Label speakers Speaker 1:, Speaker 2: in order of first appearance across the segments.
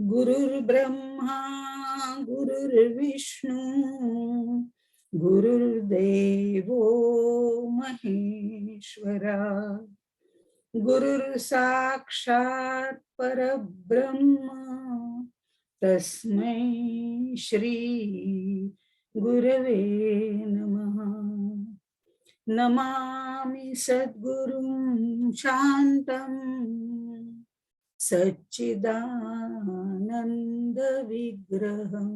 Speaker 1: गुरुर्ब्रह्मा गुरुर्विष्णू गुरुर्देवो महेश्वरा गुरुर् साक्षात् परब्रह्म तस्मै श्री गुरवे नमः। नमामि सद्गुरुं शान्तं सच्चिदानन्द विग्रहं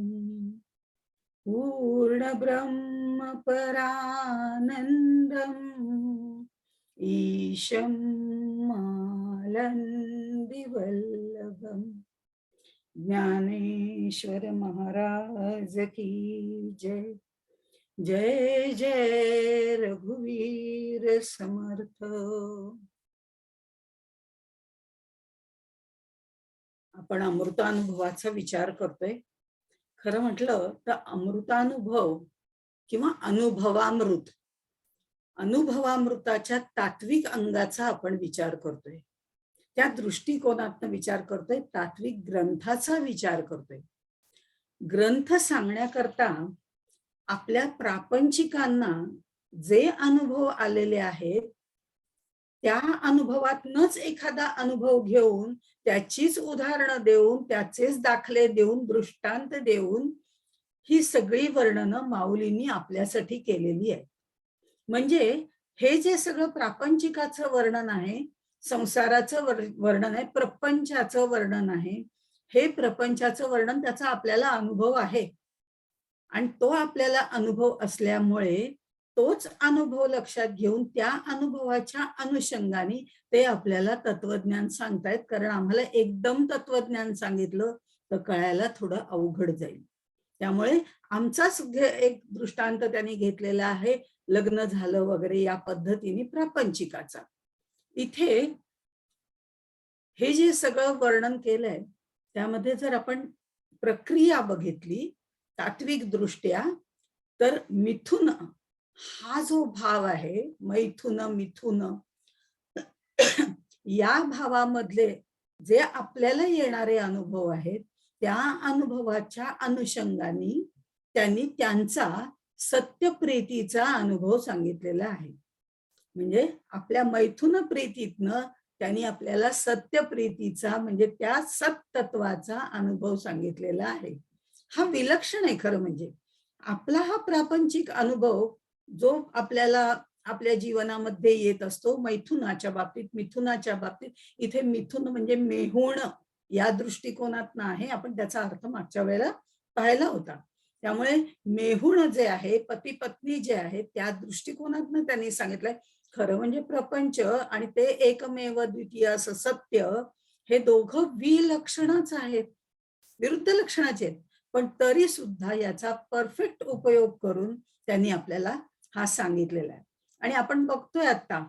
Speaker 1: पूर्णब्रह्म परानन्दम् ईशं मालन्दिवल्लभम्। ज्ञानेश्वर महाराज की जय। जय जय रघुवीर समर्थ। आपण अमृतानुभवाचा विचार करतोय। खरं म्हटलं तर अमृतानुभव किंवा अनुभवामृत, अनुभवामृताच्या तात्विक अंगाचा आपण विचार करतोय, त्या दृष्टिकोनातून विचार करतोय, तात्विक ग्रंथाचा विचार करतोय। ग्रंथ सांगण्याकरता आपल्या प्रापंचिकांना जे अनुभव आलेले आहेत त्या अनुभवातनच एखादा अनुभव घेऊन त्याचीच उदाहरणं देऊन त्याचेच दाखले देऊन दृष्टांत देऊन ही सगळी वर्णनं माऊलींनी आपल्यासाठी केलेली आहे। म्हणजे हे जे सगळं प्रापंचिकाचं वर्णन आहे, संसाराचं वर्णन आहे, प्रपंचाचं वर्णन आहे, हे प्रपंचाचं वर्णन त्याचा आपल्याला अनुभव आहे आणि तो आपल्याला अनुभव असल्यामुळे तोच अनुभव लक्षात घेऊन त्या अनुभवाच्या अनुषंगाने ते आपल्याला तत्वज्ञान सांगतायत। कारण आम्हाला एकदम तत्वज्ञान सांगितलं तर कळायला थोडं अवघड जाईल, त्यामुळे आमचाच एक दृष्टांत त्यांनी घेतलेला आहे, लग्न झालं वगैरे या पद्धतीने प्रापंचिकाचा। इथे हे जे सगळं वर्णन केलंय त्यामध्ये जर आपण प्रक्रिया बघितली तात्विक दृष्ट्या तर मिथुन हा जो भाव आहे, मैथुन मिथुन, या भावामधले जे आपल्याला येणारे अनुभव आहेत त्या अनुभवाच्या अनुषंगाने त्यांनी त्यांचा सत्यप्रीतीचा अनुभव सांगितलेला आहे। म्हणजे आपल्या मैथुन प्रीतीतनं त्यांनी आपल्याला सत्यप्रीतीचा म्हणजे त्या सत्तत्वाचा अनुभव सांगितलेला आहे। हा विलक्षण आहे खरं म्हणजे। आपला हा प्रापंचिक अनुभव जो आपल्याला आपल्या जीवनामध्ये येत असतो मैथुनाच्या बाबतीत, मिथुनाच्या बाबतीत, इथे मिथुन म्हणजे मेहुण या दृष्टिकोनातनं आहे, आपण त्याचा अर्थ मागच्या वेळेला पाहिला होता। त्यामुळे मेहुण जे आहे, पती पत्नी जे आहे त्या दृष्टिकोनातनं त्यांनी सांगितलंय। खरं म्हणजे प्रपंच आणि ते एकमेव द्वितीय असं सत्य हे दोघं विलक्षणच आहेत, विरुद्ध लक्षणाचे आहेत, पण तरी सुद्धा याचा परफेक्ट उपयोग करून त्यांनी आपल्याला हा सांगितलेला आहे। आणि आपण बघतोय आता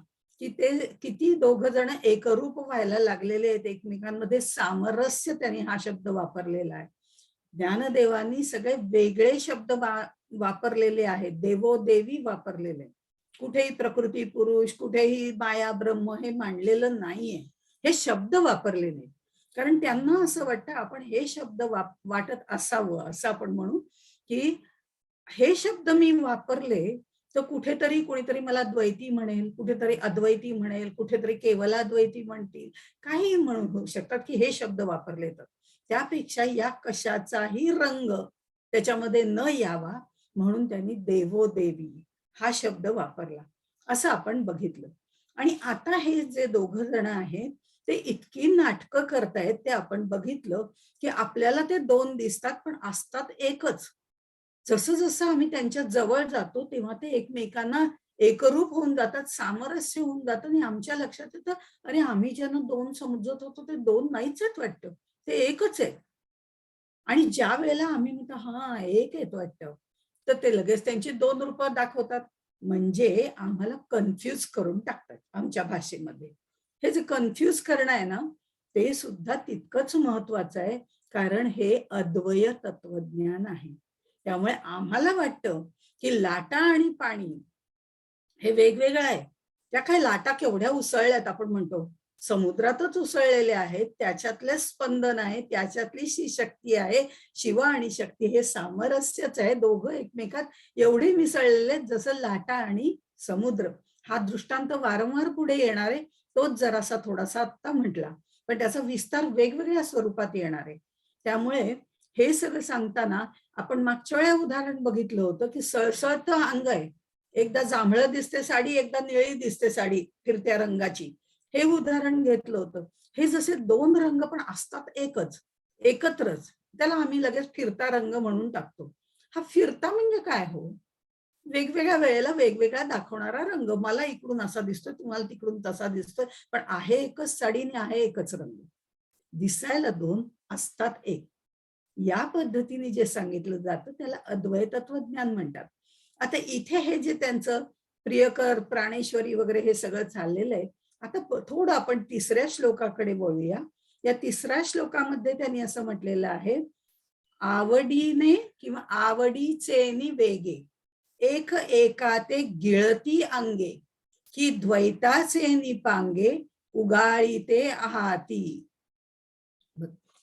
Speaker 1: की ते किती दोघ जण एकरूप व्हायला लागलेले आहेत एकमेकांमध्ये, सामरस्य त्यांनी हा शब्द वापरलेला आहे। ज्ञानदेवांनी सगळे वेगळे शब्द वापरलेले आहेत, देवो देवी वापरलेले, कुठेही प्रकृती पुरुष, कुठेही माया ब्रह्म हे मांडलेलं नाहीये, हे शब्द वापरलेले। कारण त्यांना असं वाटतं आपण हे शब्द वाटत असावं असं आपण म्हणू की हे शब्द मी वापरले तर कुठेतरी कोणीतरी मला द्वैती म्हणेल, कुठेतरी अद्वैती म्हणेल, कुठेतरी केवलाद्वैती म्हणतील, काही म्हणू शकतात की हे शब्द वापरले तर त्यापेक्षा या कशाचाही रंग त्याच्यामध्ये न यावा म्हणून त्यांनी देवो देवी हा शब्द वापरला असं आपण बघितलं। आणि आता हे जे दोघं जण आहेत ते इतकी नाटकं करतायत ते आपण बघितलं की आपल्याला ते दोन दिसतात पण असतात एकच। जसं जसं आम्ही त्यांच्या जवळ जातो तेव्हा ते एकमेकांना एकरूप होऊन जातात, सामरस्य होऊन जातं आणि आमच्या लक्षात येतं अरे आम्ही ज्यांना दोन समजत होतो ते दोन नाहीच आहेत वाटतं, ते एकच आहे। आणि ज्या वेळेला आम्ही म्हणतो हा एक येतो वाटतं तर ते लगेच त्यांची दोन रूप दाखवतात, म्हणजे आम्हाला कन्फ्यूज करून टाकतात आमच्या भाषेमध्ये। हे जे कन्फ्यूज करणं आहे ना ते सुद्धा तितकंच महत्वाचं आहे, कारण हे अद्वय तत्वज्ञान आहे। त्यामुळे आम्हाला वाटतं की लाटा आणि पाणी हे वेगवेगळं आहे, त्या काय लाटा केवढ्या उसळल्यात आपण म्हणतो, समुद्रातच उसळलेले आहेत, त्याच्यातले स्पंदन आहे, त्याच्यातली शक्ती आहे. शिव आणि शक्ती हे सामरस्यच आहे. दोघं एकमेकात एवढे मिसळलेले आहेत जसं लाटा आणि समुद्र. हा दृष्टांत वारंवार पुढे येणार आहे. तोच जरासा थोडासा आत्ता म्हटला, पण त्याचा विस्तार वेगवेगळ्या स्वरूपात येणार आहे. त्यामुळे हे सगळं सांगताना आपण मागच्या वेळेला उदाहरण बघितलं होतं, की सळसळतं अंग आहे. एकदा जांभळं दिसते साडी, एकदा निळी दिसते साडी फिरत्या रंगाची. हे उदाहरण घेतलं होतं. हे जसे दोन रंग पण असतात एकच, एकत्रच. त्याला आम्ही लगेच फिरता रंग म्हणून टाकतो. हा फिरता म्हणजे काय हो? वेगवेगळ्या वेळेला वेगवेगळा दाखवणारा रंग. मला इकडून असा दिसतोय, तुम्हाला तिकडून तसा दिसतोय, पण आहे एकच साडी आणि आहे एकच रंग. दिसायला दोन, असतात एक. या पद्धतीने जे सांगितलं जातं त्याला अद्वैत तत्वज्ञान म्हणतात. आता इथे हे जे त्यांचं प्रियकर, प्राणेश्वरी वगैरे हे सगळं चाललेलं आहे. आता थोडं आपण तिसऱ्या श्लोकाकडे बोलूया. या तिसऱ्या श्लोकामध्ये त्यांनी असं म्हटलेलं आहे, आवडीने किंवा आवडीचेनी वेगे एक एकाते गिळती अंगे की द्वैताचे निपांगे उगाळीते आहाती.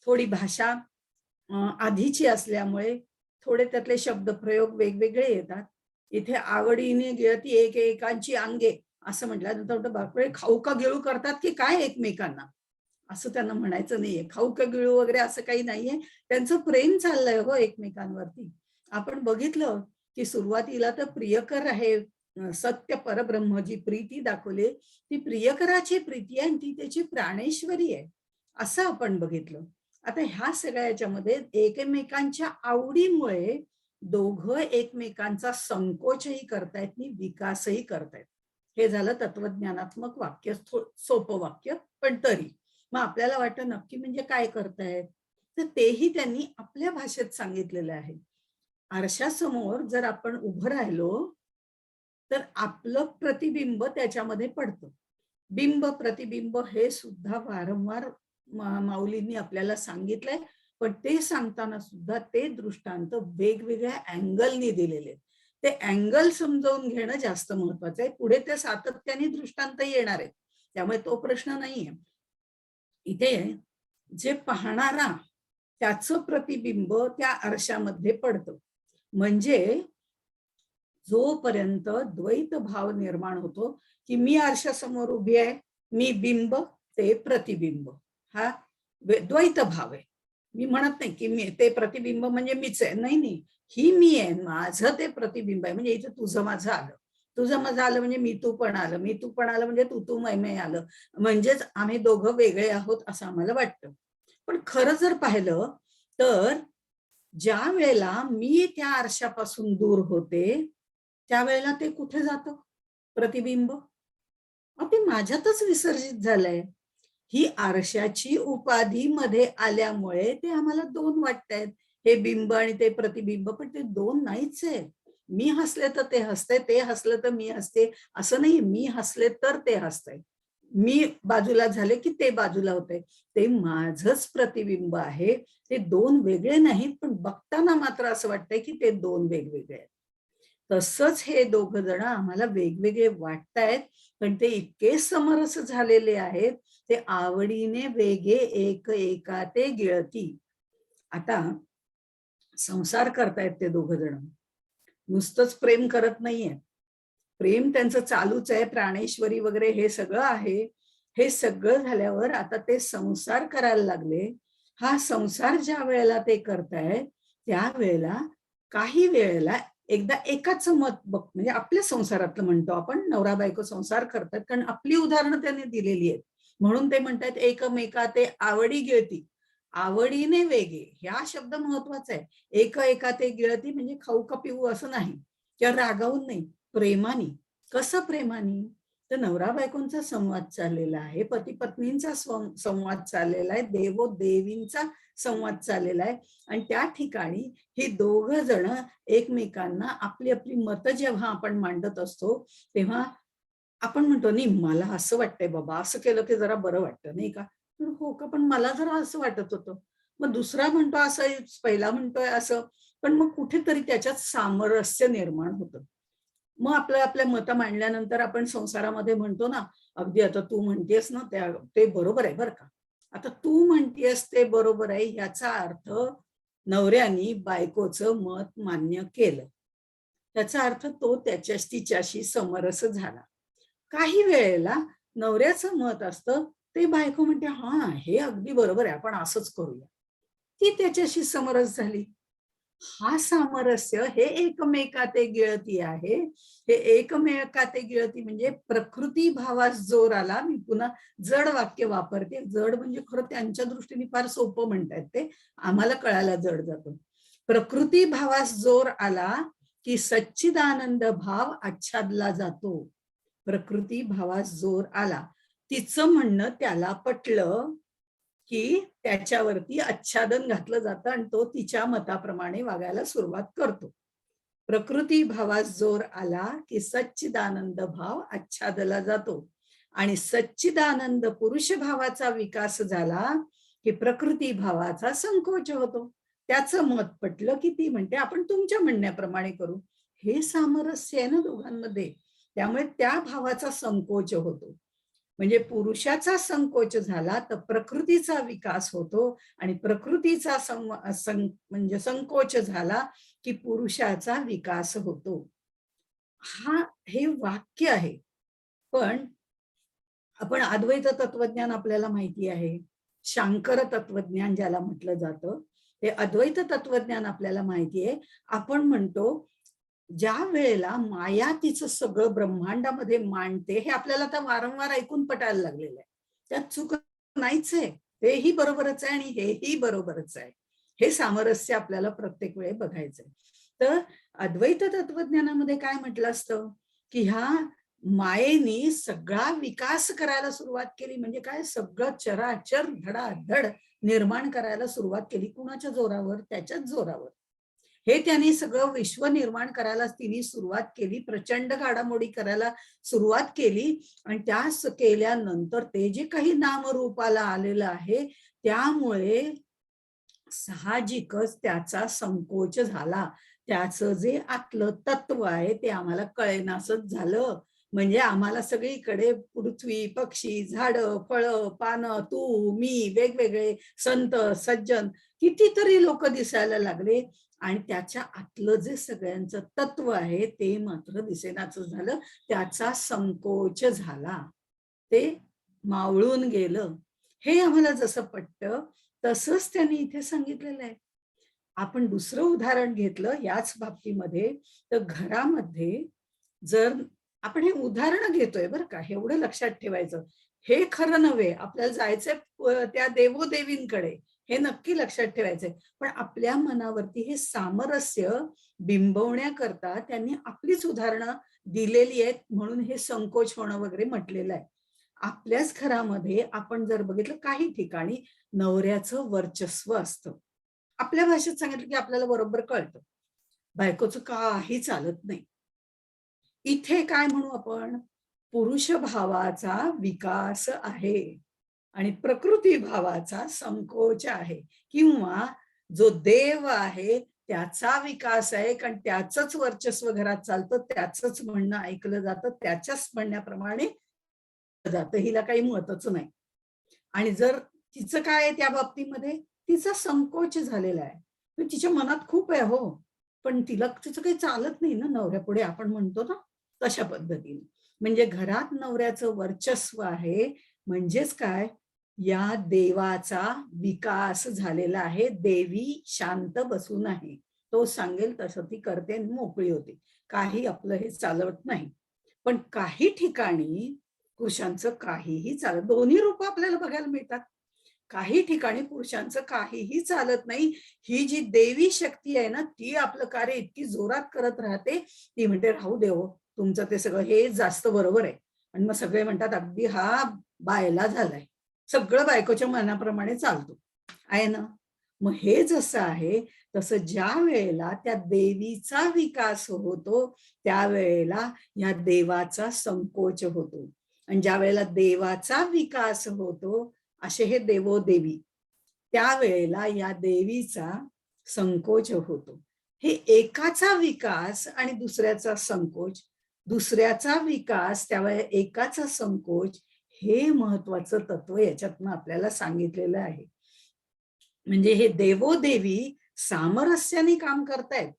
Speaker 1: थोडी भाषा आधीची असल्यामुळे थोडे त्यातले शब्दप्रयोग वेगवेगळे येतात. इथे आवडीने गिळती एक एकांची अंगे असं म्हटल्यानंतर बापरे, खाऊ का गिळू करतात की काय एकमेकांना, असं त्यांना म्हणायचं नाहीये. खाऊ का गिळू वगैरे असं काही नाहीये. त्यांचं प्रेम चाललंय हो एकमेकांवरती. आपण बघितलं की सुरुवातीला तर प्रियकर आहे, सत्य परब्रह्म जी प्रीती दाखवली ती प्रियकराची प्रीती आहे आणि ती त्याची प्राणेश्वरी आहे, असं आपण बघितलं. आता ह्या सगळ्या याच्यामध्ये एकमेकांच्या आवडीमुळे दोघं एकमेकांचा संकोचही करतायत आणि विकासही करतायत. हे झालं तत्वज्ञानात्मक वाक्य, सोपं वाक्य, पण तरी मग आपल्याला वाटतं नक्की म्हणजे काय करतायत, तर तेही त्यांनी आपल्या भाषेत सांगितलेलं आहे. आरशासमोर जर आपण उभं राहिलो तर आपलं प्रतिबिंब त्याच्यामध्ये पडतं. बिंब प्रतिबिंब हे सुद्धा वारंवार माऊलींनी आपल्याला सांगितलंय, पण ते सांगताना सुद्धा ते दृष्टांत वेगवेगळ्या अँगलनी दिलेले आहेत. ते अँगल समजावून घेणं जास्त महत्वाचं आहे. पुढे ते सातत्याने दृष्टांत येणार आहेत, त्यामुळे तो प्रश्न नाहीये. इथे जे पाहणारा त्याचं प्रतिबिंब त्या आरशामध्ये पडतं. म्हणजे जोपर्यंत द्वैत भाव निर्माण होतो की मी आरशासमोर उभी आहे, मी बिंब, ते प्रतिबिंब, हा द्वैत भाव आहे. मी म्हणत नाही की मी ते प्रतिबिंब म्हणजे मीच आहे, नाही नाही, ही मी आहे, माझं ते प्रतिबिंब आहे. म्हणजे इथे तुझं माझं आलं, तुझं माझं आलं म्हणजे मी तू पण आलं, मी तू पण आलं म्हणजे तू तू मै आलं. म्हणजेच आम्ही दोघं वेगळे आहोत असं आम्हाला वाटतं. पण खरं जर पाहिलं तर ज्या वेळेला मी त्या आरशापासून दूर होते त्यावेळेला ते कुठे जातं प्रतिबिंब? ते माझ्यातच विसर्जित झालंय. ही आरशाची उपाधी मध्ये आल्यामुळे ते आम्हाला दोन वाटतायत, हे बिंब आणि ते प्रतिबिंब, पण ते दोन नाहीच आहे. मी हसले तर ते हसते, ते हसलं तर मी हसते, असं नाही. मी हसले तर ते हसतंय, मी बाजूला झाले की ते बाजूला होते. ते माझंच प्रतिबिंब आहे. ते दोन वेगळे नाहीत, पण बघताना मात्र असं वाटतंय की ते दोन वेगवेगळे आहेत. तसंच हे दोघ जण आम्हाला वेगवेगळे वाटतायत, पण ते इतके समरस झालेले आहेत, ते आवडीने वेगे एक एका ते गिळती. आता संसार करतायत ते दोघ जण, नुसतंच प्रेम करत नाहीये. प्रेम त्यांचं चालूच आहे, प्राणेश्वरी वगैरे हे सगळं आहे. हे सगळं झाल्यावर आता ते संसार करायला लागले. हा संसार ज्या वेळेला ते करतायत त्यावेळेला काही वेळेला एकदा एकाच मत बघ, म्हणजे आपल्या संसारातलं म्हणतो आपण, नवरा बायको संसार करतात कारण आपली उदाहरणं त्यांनी दिलेली आहेत. म्हणून ते म्हणतात एकमेका ते आवडी गिळती. आवडीने वेगे ह्या शब्द महत्वाचा आहे. एक एका ते गिळती म्हणजे खाऊ का पिऊ असं नाही, किंवा रागावून नाही, प्रेमाने. कसं प्रेमाने? तर नवरा बायकोंचा संवाद चाललेला आहे, पती पत्नींचा संवाद चाललेला आहे, देवो देवींचा संवाद चाललेला आहे. आणि त्या ठिकाणी ही दोघ जण एकमेकांना आपली आपली मतं जेव्हा आपण मांडत असतो तेव्हा आपण म्हणतो नाही मला असं वाटतंय बाबा, असं केलं की जरा बरं वाटतं नाही का. हो का, पण मला जरा असं वाटत होतं. मग दुसरा म्हणतो असं, पहिला म्हणतोय असं, पण मग कुठेतरी त्याच्यात सामरस्य निर्माण होतं. मग आपल्या मतं मांडल्यानंतर आपण संसारामध्ये म्हणतो ना, अगदी आता तू म्हणतेस ना ते बरोबर आहे बरं का. आता तू म्हणतेस ते बरोबर आहे ह्याचा अर्थ नवऱ्यानी बायकोचं मत मान्य केलं. त्याचा अर्थ तो तिच्याशी समरस झाला. काही वेळेला नवऱ्याचं मत असतं, ते बायको म्हणते, "हां, हे अगदी बरोबर आहे. आपण असंच करूया." ती त्याच्याशी समरस झाली. हा सामरस्य हे एकमेकात एक गिळती आहे. हे एकमेकात एक गिळती म्हणजे प्रकृती भावास जोर आला. मी पुन्हा जड वाक्य वापरते. जड म्हणजे खरं त्यांच्या दृष्टीने फार सोपं म्हणतायत ते. आम्हाला कळायला जड जातं. प्रकृती भावास जोर आला, की सच्चिदानंद भाव आच्छादला जातो. प्रकृती भावास जोर आला. तिचं म्हणणं त्याला पटलं, की त्याच्यावरती आच्छादन घातलं जातं आणि तो तिच्या मताप्रमाणे वागायला सुरुवात करतो. प्रकृती भावास जोर आला, की सच्चिदानंद भाव आच्छादला जातो आणि सच्चिदानंद पुरुष भावाचा विकास झाला, की प्रकृती भावाचा संकोच होतो. त्याचं मत पटलं, की ती म्हणते आपण तुमच्या म्हणण्याप्रमाणे करू. हे सामरस्य आहे ना दोघांमध्ये. त्यामुळे त्या भावाचा संकोच होतो. म्हणजे पुरुषाचा संकोच झाला तर प्रकृतीचा विकास होतो आणि प्रकृतीचा म्हणजे संकोच झाला की पुरुषाचा विकास होतो. हे वाक्य आहे. पण आपण अद्वैत तत्वज्ञान आपल्याला माहिती आहे. शांकर तत्वज्ञान ज्याला म्हटलं जातं, ते अद्वैत तत्वज्ञान आपल्याला माहिती आहे. आपण म्हणतो ज्या वेळेला माया तिचं सगळं ब्रह्मांडामध्ये मांडते, हे आपल्याला आता वारंवार ऐकून पटायला लागलेलं आहे. त्यात चूक नाहीच आहे. तेही बरोबरच आहे आणि हेही बरोबरच आहे. हे सामरस्य आपल्याला प्रत्येक वेळी बघायचंय. तर अद्वैत तत्वज्ञानामध्ये काय म्हटलं असतं, की ह्या मायेनी सगळा विकास करायला सुरुवात केली म्हणजे काय सगळं चराचर धडाधड निर्माण करायला सुरुवात केली. कुणाच्या जोरावर? त्याच्याच जोरावर. हे त्यांनी सगळं विश्व निर्माण करायला तिने सुरुवात केली. प्रचंड घडामोडी करायला सुरुवात केली आणि त्या केल्यानंतर ते जे काही नामरूपाला आलेलं आहे, त्यामुळे साहजिकच त्याचा संकोच झाला. त्याचं जे आतलं तत्व आहे ते आम्हाला कळेनासच झालं. म्हणजे आम्हाला सगळीकडे पृथ्वी, पक्षी, झाडं, फळं, पानं, तू, मी, वेगवेगळे संत, सज्जन कितीतरी लोक दिसायला लागले आणि त्याच्या आतलं जे सगळ्यांचं तत्व आहे ते मात्र दिसेनाच झालं. त्याचा संकोच झाला. ते मावळून गेलं. हे आम्हाला जसं पटतं तसंच त्यांनी इथे सांगितलेलं आहे. आपण दुसरं उदाहरण घेतलं याच बाबतीमध्ये तर घरामध्ये जर आपण हे उदाहरण घेतोय बरं का, एवढं लक्षात ठेवायचं. हे खरं नव्हे. आपल्याला जायचंय त्या देवोदेवींकडे. हे नक्की लक्षात ठेवायचंय. पण आपल्या मनावरती हे सामरस्य बिंबवण्याकरता त्यांनी आपलीच उदाहरणं दिलेली आहेत म्हणून हे संकोच होणं वगैरे म्हटलेलं आहे. आपल्याच घरामध्ये आपण जर बघितलं काही ठिकाणी नवऱ्याचं वर्चस्व असतं. आपल्या भाषेत सांगितलं की आपल्याला बरोबर कळतं. बायकोचं काही चालत नाही. इथे काय म्हणू आपण? पुरुष भावाचा विकास आहे आणि प्रकृती भावाचा संकोच आहे किंवा जो देव आहे त्याचा विकास आहे कारण त्याचंच वर्चस्व घरात चालतं, त्याचंच म्हणणं ऐकलं जातं, त्याच्याच म्हणण्याप्रमाणे जातं. हिला काही महत्वाचं नाही. आणि जर तिचं काय आहे त्या बाबतीमध्ये तिचा संकोच झालेला आहे. पण तिच्या मनात खूप आहे हो. पण तिला तिचं काही चालत नाही ना नवऱ्यापुढे आपण म्हणतो ना, तशा पद्धतीने. म्हणजे घरात नवऱ्याचं वर्चस्व आहे म्हणजेच काय? या देवाचा विकास झालेला आहे. देवी शांत बसून आहे. तो सांगेल तसं ती करते आणि मोकळी होते. काही आपलं हे चालवत नाही. पण काही ठिकाणी पुरुषांचं काहीही चालत दोन्ही रूपं आपल्याला बघायला मिळतात. काही ठिकाणी पुरुषांचं काहीही चालत नाही. ही जी देवी शक्ती आहे ना, ती आपलं कार्य इतकी जोरात करत राहते. ती म्हणते, "राहू दे हो, तुमचं ते सगळं हे जास्त बरोबर आहे." आणि मग सगळे म्हणतात, "अगदी हा बायला झालाय." सगळं बायकोच्या मनाप्रमाणे चालतो. आहे ना? मग हे जसं आहे, तसं ज्या वेळेला त्या देवीचा विकास होतो, त्यावेळेला या देवाचा संकोच होतो. आणि ज्या वेळेला देवाचा विकास होतो, असे हे देवोदेवी, त्यावेळेला या देवीचा संकोच होतो. हे एकाचा विकास आणि दुसऱ्याचा संकोच दुसऱ्याचा विकास, त्यावेळेला एकाचा संकोच, हे महत्वाचं तत्व याच्यातनं आपल्याला सांगितलेलं आहे. म्हणजे हे देवोदेवी सामरस्याने काम करतायत,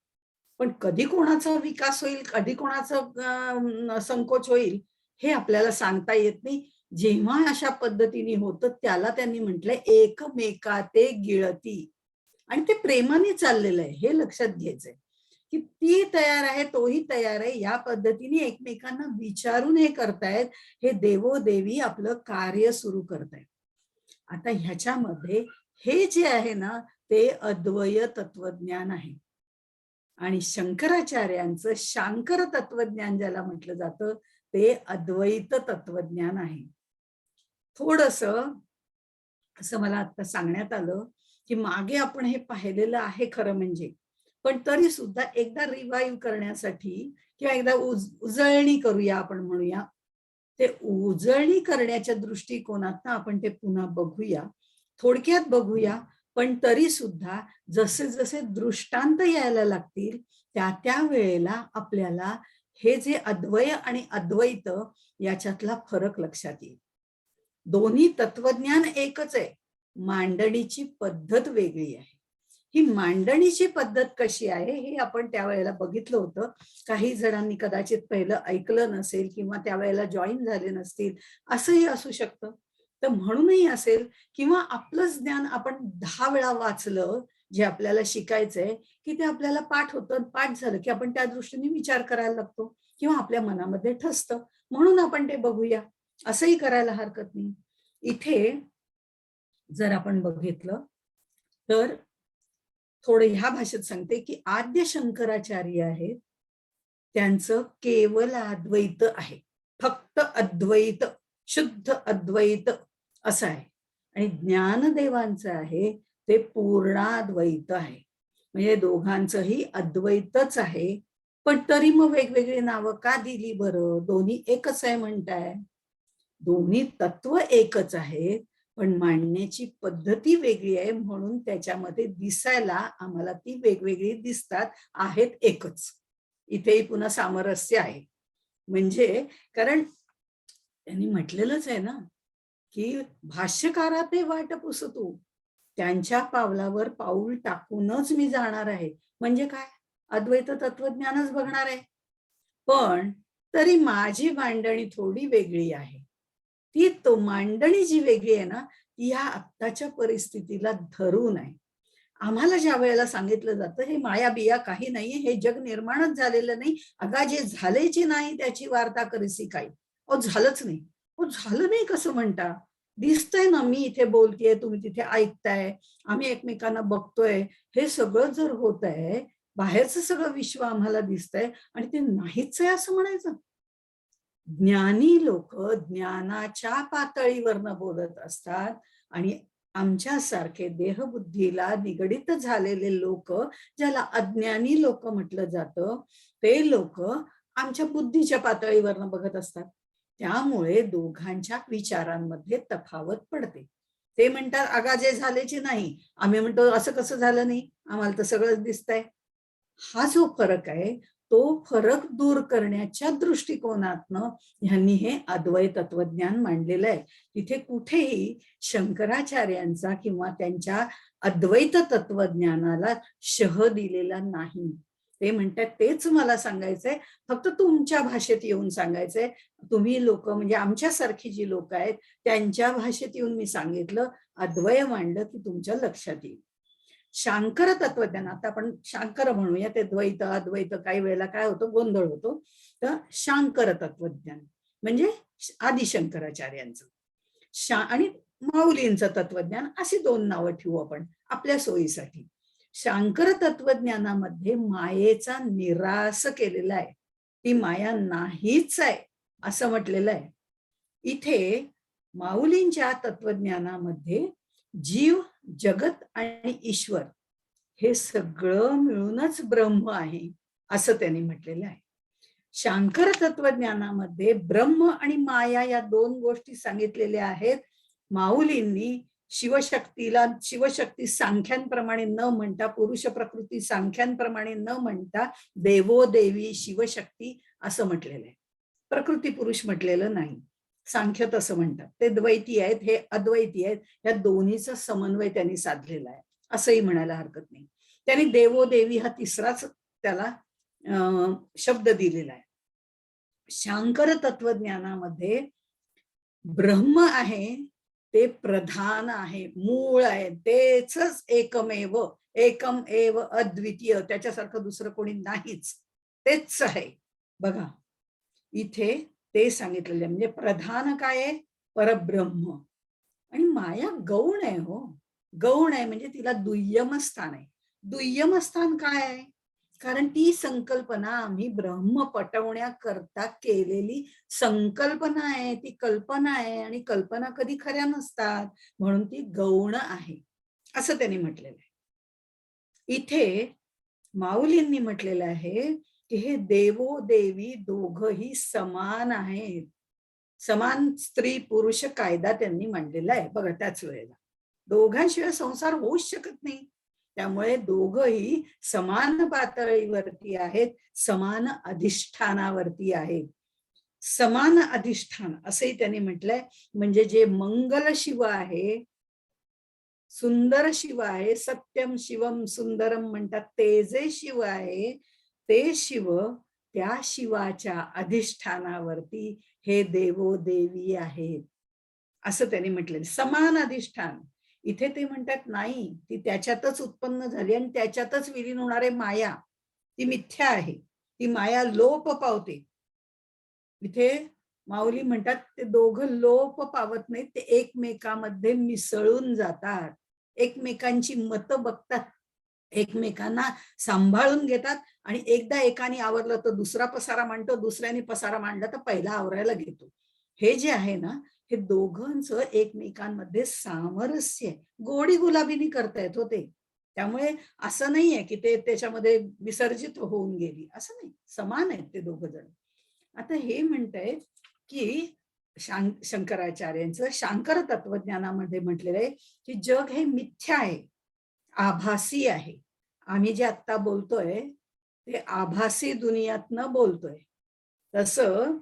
Speaker 1: पण कधी कोणाचा विकास होईल, कधी कोणाचा संकोच होईल, हे आपल्याला सांगता येत नाही. जेव्हा अशा पद्धतीने होतं त्याला त्यांनी म्हटलंय एकमेकाते गिळती. आणि ते प्रेमाने चाललेलं आहे, हे लक्षात घ्यायचंय, की ती तयार आहे, तोही तयार आहे. या पद्धतीने एकमेकांना विचारून हे करतायत, हे देवोदेवी आपलं कार्य सुरू करतायत. आता ह्याच्यामध्ये हे जे आहे ना, ते अद्वय तत्वज्ञान आहे. आणि शंकराचार्यांचं शांकर तत्वज्ञान ज्याला म्हटलं जातं, ते अद्वैत तत्वज्ञान आहे. थोडंसं असं मला आता सांगण्यात आलं, की मागे आपण हे पाहिलेलं आहे खरं म्हणजे. पण तरी सुद्धा एकदा रिवाईव्ह करण्यासाठी किंवा एकदा उजळणी करूया आपण म्हणूया. ते उजळणी करण्याच्या दृष्टिकोनातनं आपण ते पुन्हा बघूया. थोडक्यात बघूया, पण तरी सुद्धा जसे जसे दृष्टांत यायला लागतील, त्या वेळेला आपल्याला हे जे अद्वय आणि अद्वैत याच्यातला फरक लक्षात येईल. दोन्ही तत्वज्ञान एकच आहे, मांडणीची पद्धत वेगळी आहे. ही मांडणीची पद्धत कशी आहे हे आपण त्यावेळेला बघितलं होतं. काही जणांनी कदाचित पहिलं ऐकलं नसेल किंवा त्यावेळेला जॉईन झाले नसतील, असंही असू शकतं. तर म्हणूनही असेल किंवा आपलंच ज्ञान आपण 10 वेळा वाचलं, जे आपल्याला शिकायचंय, की ते आपल्याला पाठ होतं. पाठ झालं की आपण त्या दृष्टीने विचार करायला लागतो किंवा आपल्या मनामध्ये ठसतं. म्हणून आपण ते बघूया, असंही करायला हरकत नाही. इथे जर आपण बघितलं तर थोडं ह्या भाषेत सांगते, की आद्य शंकराचार्य आहेत, त्यांचं केवल अद्वैत आहे. फक्त अद्वैत, शुद्ध अद्वैत असं आहे. आणि ज्ञानदेवांचं आहे ते पूर्णाद्वैत आहे. म्हणजे दोघांचंही अद्वैतच आहे. पण तरी मग वेगवेगळी नावं का दिली बरं? दोन्ही एकच आहे म्हणताय. दोन्ही तत्व एकच आहे, पण मांडण्याची पद्धती वेगळी आहे, म्हणून त्याच्यामध्ये दिसायला आम्हाला ती वेगवेगळी दिसतात, आहेत एकच. इथेही पुन्हा सामरस्य आहे. म्हणजे कारण त्यांनी म्हटलेलंच आहे ना, की भाष्यकारा ते वाट पुसतू, त्यांच्या पावलावर पाऊल टाकूनच मी जाणार आहे. म्हणजे काय? अद्वैत तत्वज्ञानच बघणार आहे. पण तरी माझी मांडणी थोडी वेगळी आहे. ती तो मांडणी जी वेगळी आहे ना, ती ह्या आत्ताच्या परिस्थितीला धरून आहे. आम्हाला ज्या वेळेला सांगितलं जातं, हे माया-बिया काही नाहीये, हे जग निर्माणच झालेलं नाही. अगा जे झालेचे नाही त्याची वार्ता करीसी काय. अहो झालंच नाही. अहो झालं नाही कसं म्हणता? दिसतंय ना, मी इथे बोलतेय, तुम्ही तिथे ऐकताय, आम्ही एकमेकांना बघतोय. हे सगळं जर होतंय, बाहेरचं सगळं विश्व आम्हाला दिसतंय आणि ते नाहीच आहे असं म्हणायचं? ज्ञानी लोक ज्ञानाच्या पातळीवरनं बोलत असतात आणि आमच्यासारखे देहबुद्धीला निगडित झालेले लोक, ज्याला अज्ञानी लोक म्हटलं जातं, ते लोक आमच्या बुद्धीच्या पातळीवरनं बघत असतात. त्यामुळे दोघांच्या विचारांमध्ये तफावत पडते. ते म्हणतात अगा जे झालेचे नाही, आम्ही म्हणतो असं कसं झालं नाही, आम्हाला तर सगळंच दिसतंय. हा जो फरक आहे, तो फरक दूर करण्याच्या दृष्टिकोनातनं ह्यांनी हे अद्वैत तत्वज्ञान मांडलेलं आहे. तिथे कुठेही शंकराचार्यांचा किंवा त्यांच्या अद्वैत तत्वज्ञानाला शह दिलेला नाही. ते म्हणतात तेच मला सांगायचंय, फक्त तुमच्या भाषेत येऊन सांगायचंय. तुम्ही लोक म्हणजे आमच्यासारखी जी लोक आहेत, त्यांच्या भाषेत येऊन मी सांगितलं, अद्वय मांडलं की तुमच्या लक्षात येईल. शांकर तत्वज्ञान, आता आपण शांकर म्हणूया, ते द्वैत अद्वैत काही वेळेला काय होतं, गोंधळ होतो. तर शांकर तत्वज्ञान म्हणजे आदिशंकराचार्यांचं आणि माऊलींचं तत्वज्ञान, अशी 2 नावं ठेवू आपण आपल्या सोयीसाठी. शांकर तत्वज्ञानामध्ये मायेचा निरास केलेला आहे. ती माया नाहीच आहे असं म्हटलेलं आहे. इथे माऊलींच्या तत्वज्ञानामध्ये जीव, जगत आणि ईश्वर हे सगळं मिळूनच ब्रह्म आहे असं त्यांनी म्हटलेलं आहे. शांकर तत्वज्ञानामध्ये ब्रह्म आणि माया या 2 गोष्टी सांगितलेल्या आहेत. माऊलींनी शिवशक्ती सांख्यांप्रमाणे न म्हणता, पुरुष प्रकृती सांख्यांप्रमाणे न म्हणता देवो देवी शिवशक्ती असं म्हटलेलं आहे. प्रकृती पुरुष म्हटलेलं नाही. सांख्य तसं म्हणतात. ते द्वैती आहेत, हे अद्वैती आहेत. या दोन्हीचा समन्वय त्यांनी साधलेला आहे असंही म्हणायला हरकत नाही. त्यांनी देवो देवी हा तिसराच त्याला शब्द दिलेला आहे. शांकर तत्वज्ञानामध्ये ब्रह्म आहे ते प्रधान आहे, मूळ आहे, तेच एकमेव, एकम एव अद्वितीय, त्याच्यासारखं दुसरं कोणी नाहीच, तेच आहे. बघा इथे ते सांगितलेलं आहे. म्हणजे प्रधान काय आहे? परब्रह्म. आणि माया गौण आहे हो, गौण आहे म्हणजे तिला दुय्यम स्थान आहे. दुय्यम स्थान काय आहे? कारण ती संकल्पना आम्ही ब्रह्म पटवण्याकरता केलेली संकल्पना आहे, ती कल्पना आहे, आणि कल्पना कधी खऱ्या नसतात, म्हणून ती गौण आहे असं त्यांनी म्हटलेलं आहे. इथे माऊलींनी म्हटलेलं आहे की हे देवो देवी दोघही समान आहेत. समान स्त्री पुरुष कायदा त्यांनी मांडलेला आहे. बघा त्याच वेळेला दोघांशिवाय संसार होऊच शकत नाही. त्यामुळे दोघही समान पातळीवरती आहेत, समान अधिष्ठानावरती आहेत. समान अधिष्ठान असंही त्यांनी म्हटलंय. म्हणजे जे मंगल शिव आहे, सुंदर शिव आहे, सत्यम शिवम सुंदरम म्हणतात, ते जे शिव आहे ते शिव, त्या शिवाच्या अधिष्ठानावरती हे देवो देवी आहेत असं त्यांनी म्हटलेलं. समान अधिष्ठान. इथे ते म्हणतात नाही, ती त्याच्यातच उत्पन्न झाली आणि त्याच्यातच विलीन होणारे माया, ती मिथ्या आहे, ती माया लोप पावते. इथे माऊली म्हणतात ते दोघं लोप पावत नाहीत, ते एकमेकांमध्ये मिसळून जातात, एकमेकांची मतं बघतात, एकमेकांना सांभाळून घेतात, आणि एकदा एकाने आवरलं तर दुसरा पसारा मांडतो, दुसऱ्याने पसारा मांडला तर पहिला आवरायला घेतो. हे जे आहे ना, हे दोघांचं एकमेकांमध्ये सामरस्य, गोडी गुलाबीनी करतायत होते. त्यामुळे असं नाहीये की ते त्याच्यामध्ये विसर्जित होऊन गेली, असं नाही, समान आहेत ते दोघ जण. आता हे म्हणतायत की शंकराचार्यांचं शांकर तत्वज्ञानामध्ये म्हटलेलं आहे की जग हे मिथ्या आहे, आभासी आहे. आम्ही जे आता बोलतोय ते आभासी दुनियातनं बोलतोय. तसं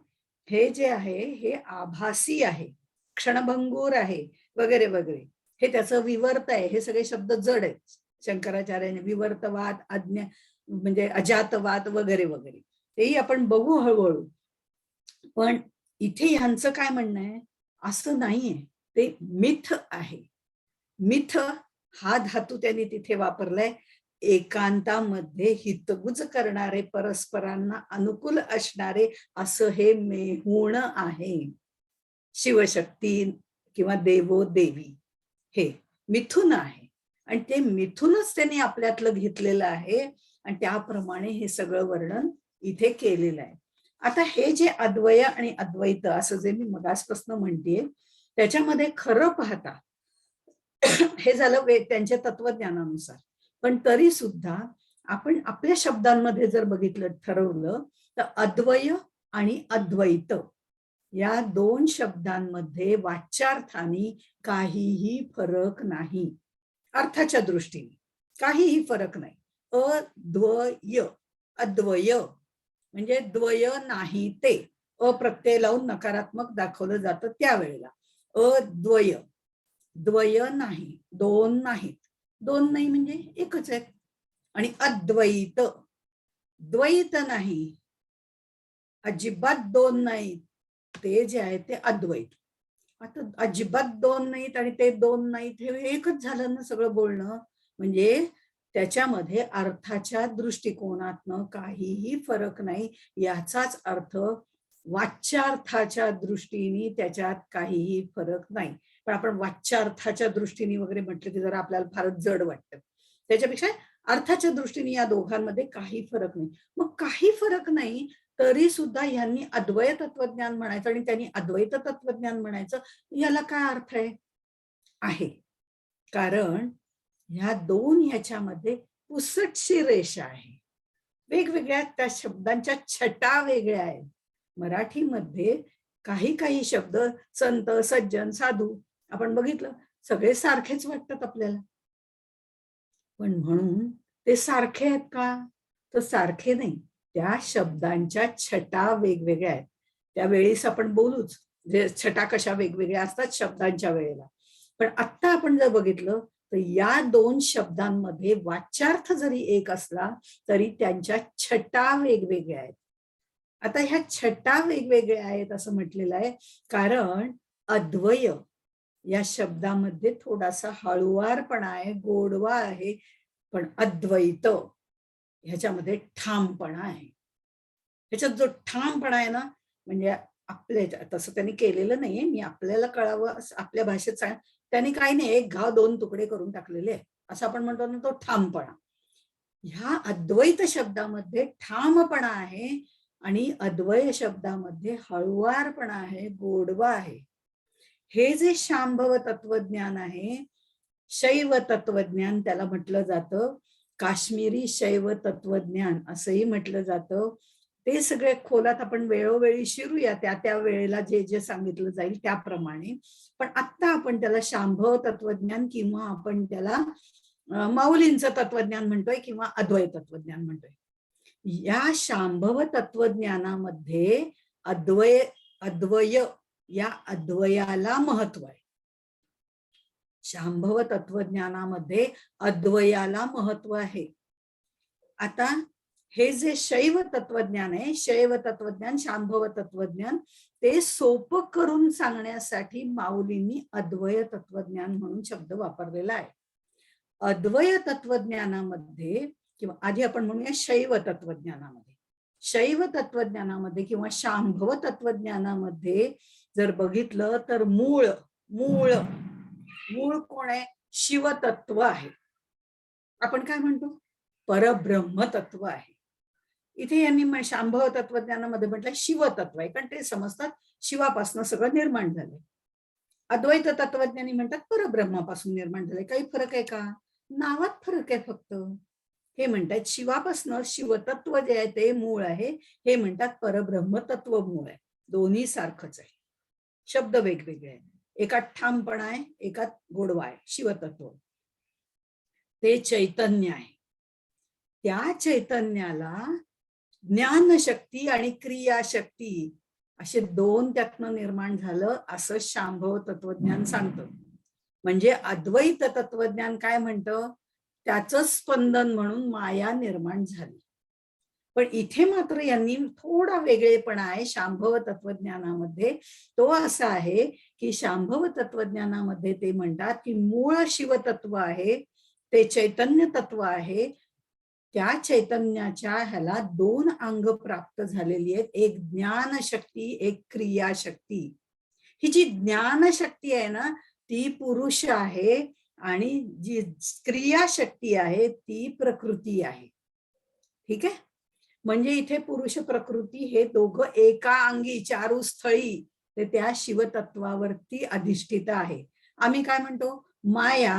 Speaker 1: हे जे आहे हे आभासी आहे, क्षणभंगूर आहे, वगैरे वगैरे. हे त्याचं विवर्त आहे. हे सगळे शब्द जड आहेत. शंकराचार्याने विवर्तवाद, म्हणजे अजातवाद वगैरे वगैरे, तेही आपण बघू हळूहळू. पण इथे ह्यांचं काय म्हणणं आहे, असं नाहीये, ते मिथ आहे. मिथ हा धातू त्यांनी तिथे वापरलाय. एकांतामध्ये हितगुज करणारे, परस्परांना अनुकूल असणारे असं हे मेहुण आहे. शिवशक्ती किंवा देवो देवी हे मिथुन आहे, आणि ते मिथुनच त्यांनी आपल्यातलं घेतलेलं आहे, आणि त्याप्रमाणे हे सगळं वर्णन इथे केलेलं आहे. आता हे जे अद्वय आणि अद्वैत असं जे मी मगासपासून म्हणतेय, त्याच्यामध्ये खरं पाहता हे झालं त्यांच्या तत्वज्ञानानुसार. पण तरी सुद्धा आपण आपल्या शब्दांमध्ये जर बघितलं, ठरवलं, तर अद्वय आणि अद्वैत या दोन शब्दांमध्ये वाच्यार्थाने काहीही फरक नाही. अर्थाच्या दृष्टीने काहीही फरक नाही. अद्वय, अद्वय म्हणजे द्वय नाही, ते अप्रत्यय लावून नकारात्मक दाखवलं जातं त्यावेळेला. अद्वय, द्वय नाही, दोन नाहीत, दोन नाही म्हणजे एकच आहेत. आणि अद्वैत, द्वैत नाही, अजिबात दोन नाहीत, ते जे आहे ते अद्वैत. आता अजिबात दोन नाहीत आणि ते दोन नाहीत, हे एकच झालं ना सगळं बोलणं. म्हणजे त्याच्यामध्ये अर्थाच्या दृष्टिकोनातनं काहीही फरक नाही, याचाच अर्थ वाच्यार्थाच्या दृष्टीने त्याच्यात काहीही फरक नाही. पण आपण वाच्यार्थाच्या दृष्टीने वगैरे म्हटलं की जरा आपल्याला फारच जड वाटतं. त्याच्यापेक्षा अर्थाच्या दृष्टीने या दोघांमध्ये काही फरक नाही. मग काही फरक नाही तरी सुद्धा ह्यांनी अद्वैत तत्वज्ञान म्हणायचं आणि त्यांनी अद्वैत तत्वज्ञान म्हणायचं, याला काय अर्थ आहे? कारण ह्या दोन ह्याच्यामध्ये पुसटशी रेषा आहे. वेगवेगळ्या त्या शब्दांच्या छटा वेगळ्या आहेत. मराठीमध्ये काही काही शब्द संत, सज्जन, साधू आपण बघितलं, सगळे सारखेच वाटतात आपल्याला. पण म्हणून ते सारखे आहेत का? तर सारखे नाही. त्या शब्दांच्या छटा वेगवेगळ्या आहेत. त्यावेळेस आपण बोलूच, जे छटा कशा वेगवेगळ्या असतात शब्दांच्या वेळेला. पण आत्ता आपण जर बघितलं तर या 2 शब्दांमध्ये वाच्यार्थ जरी एक असला तरी त्यांच्या छटा वेगवेगळ्या आहेत. आता ह्या छटा वेगवेगळ्या आहेत असं म्हटलेलं आहे, कारण अद्वय या शब्दामध्ये थोडासा हळुवारपणा आहे, गोडवा आहे, पण अद्वैत ह्याच्यामध्ये ठामपणा आहे. ह्याच्यात जो ठामपणा आहे ना, म्हणजे आपल्या तसं त्यांनी केलेलं नाहीये, मी आपल्याला कळावं आपल्या भाषेत सांग, त्यांनी काही नाही, एक घाव 2 तुकडे करून टाकलेले आहे असं आपण म्हणतो ना, तो ठामपणा. ह्या अद्वैत शब्दामध्ये ठामपणा आहे आणि अद्वय शब्दामध्ये हळुवारपणा आहे, गोडवा आहे. हे जे शांभव तत्वज्ञान आहे, शैव तत्वज्ञान त्याला म्हटलं जातं, काश्मीरी शैव तत्वज्ञान असंही म्हटलं जातं. ते सगळे खोलात आपण वेळोवेळी शिरूया त्या त्या वेळेला जे जे सांगितलं जाईल त्याप्रमाणे. पण आत्ता आपण त्याला शांभव तत्वज्ञान किंवा आपण त्याला माऊलींचं तत्वज्ञान म्हणतोय किंवा अद्वैत तत्वज्ञान म्हणतोय. या शांभव तत्वज्ञानामध्ये अद्वय अद्वय या अद्वयाला महत्व आहे. शांभव तत्वज्ञानामध्ये अद्वयाला महत्व आहे. आता हे जे शैव तत्वज्ञान आहे, शैव तत्वज्ञान, शांभव तत्वज्ञान, ते सोपं करून सांगण्यासाठी माऊलींनी अद्वय तत्वज्ञान म्हणून शब्द वापरलेला आहे. अद्वय तत्वज्ञानामध्ये किंवा आधी आपण म्हणूया शैव तत्वज्ञानामध्ये, शैव तत्वज्ञानामध्ये किंवा शांभव तत्वज्ञानामध्ये जर बघितलं तर मूळ मूळ मूळ कोण आहे? शिवतत्व आहे. आपण काय म्हणतो? परब्रह्म तत्व आहे. इथे यांनी शांभव तत्वज्ञानामध्ये म्हटलं शिवतत्व आहे, कारण ते समजतात शिवापासून सगळं निर्माण झालंय. अद्वैत तत्वज्ञानी म्हणतात परब्रह्मापासून निर्माण झालंय. काही फरक आहे का? नावात फरक आहे फक्त. हे म्हणतात शिवापासून शिवतत्व जे आहे ते मूळ आहे, हे म्हणतात परब्रह्म तत्व मूळ आहे. दोन्ही सारखंच आहे, शब्द वेगवेगळे आहेत. एकात ठामपणा आहे, एकात गोडवा आहे. शिवतत्व ते चैतन्य आहे. त्या चैतन्याला ज्ञानशक्ती आणि क्रियाशक्ती असे 2 त्यातनं निर्माण झालं असं शांभव तत्वज्ञान सांगतं. म्हणजे अद्वैत तत्वज्ञान काय म्हणतं? त्याचं स्पंदन म्हणून माया निर्माण झाली. पण इथे मात्र यांनी थोडा वेगळेपणा आहे शांभव तत्वज्ञानामध्ये. तो असा आहे की शांभव तत्वज्ञानामध्ये ते म्हणतात की मूळ शिवतत्व आहे, ते चैतन्य तत्व आहे. त्या चैतन्याच्या ह्याला 2 अंग प्राप्त झालेली आहेत, एक ज्ञानशक्ती, एक क्रियाशक्ती. ही जी ज्ञानशक्ती आहे ना, ती पुरुष आहे आणि जी क्रियाशक्ती आहे ती प्रकृती आहे. ठीक आहे? म्हणजे इथे पुरुष प्रकृती हे दोघं एका अंगी चारुस्थळी ते त्या शिवतत्वावरती अधिष्ठित आहे. आम्ही काय म्हणतो? माया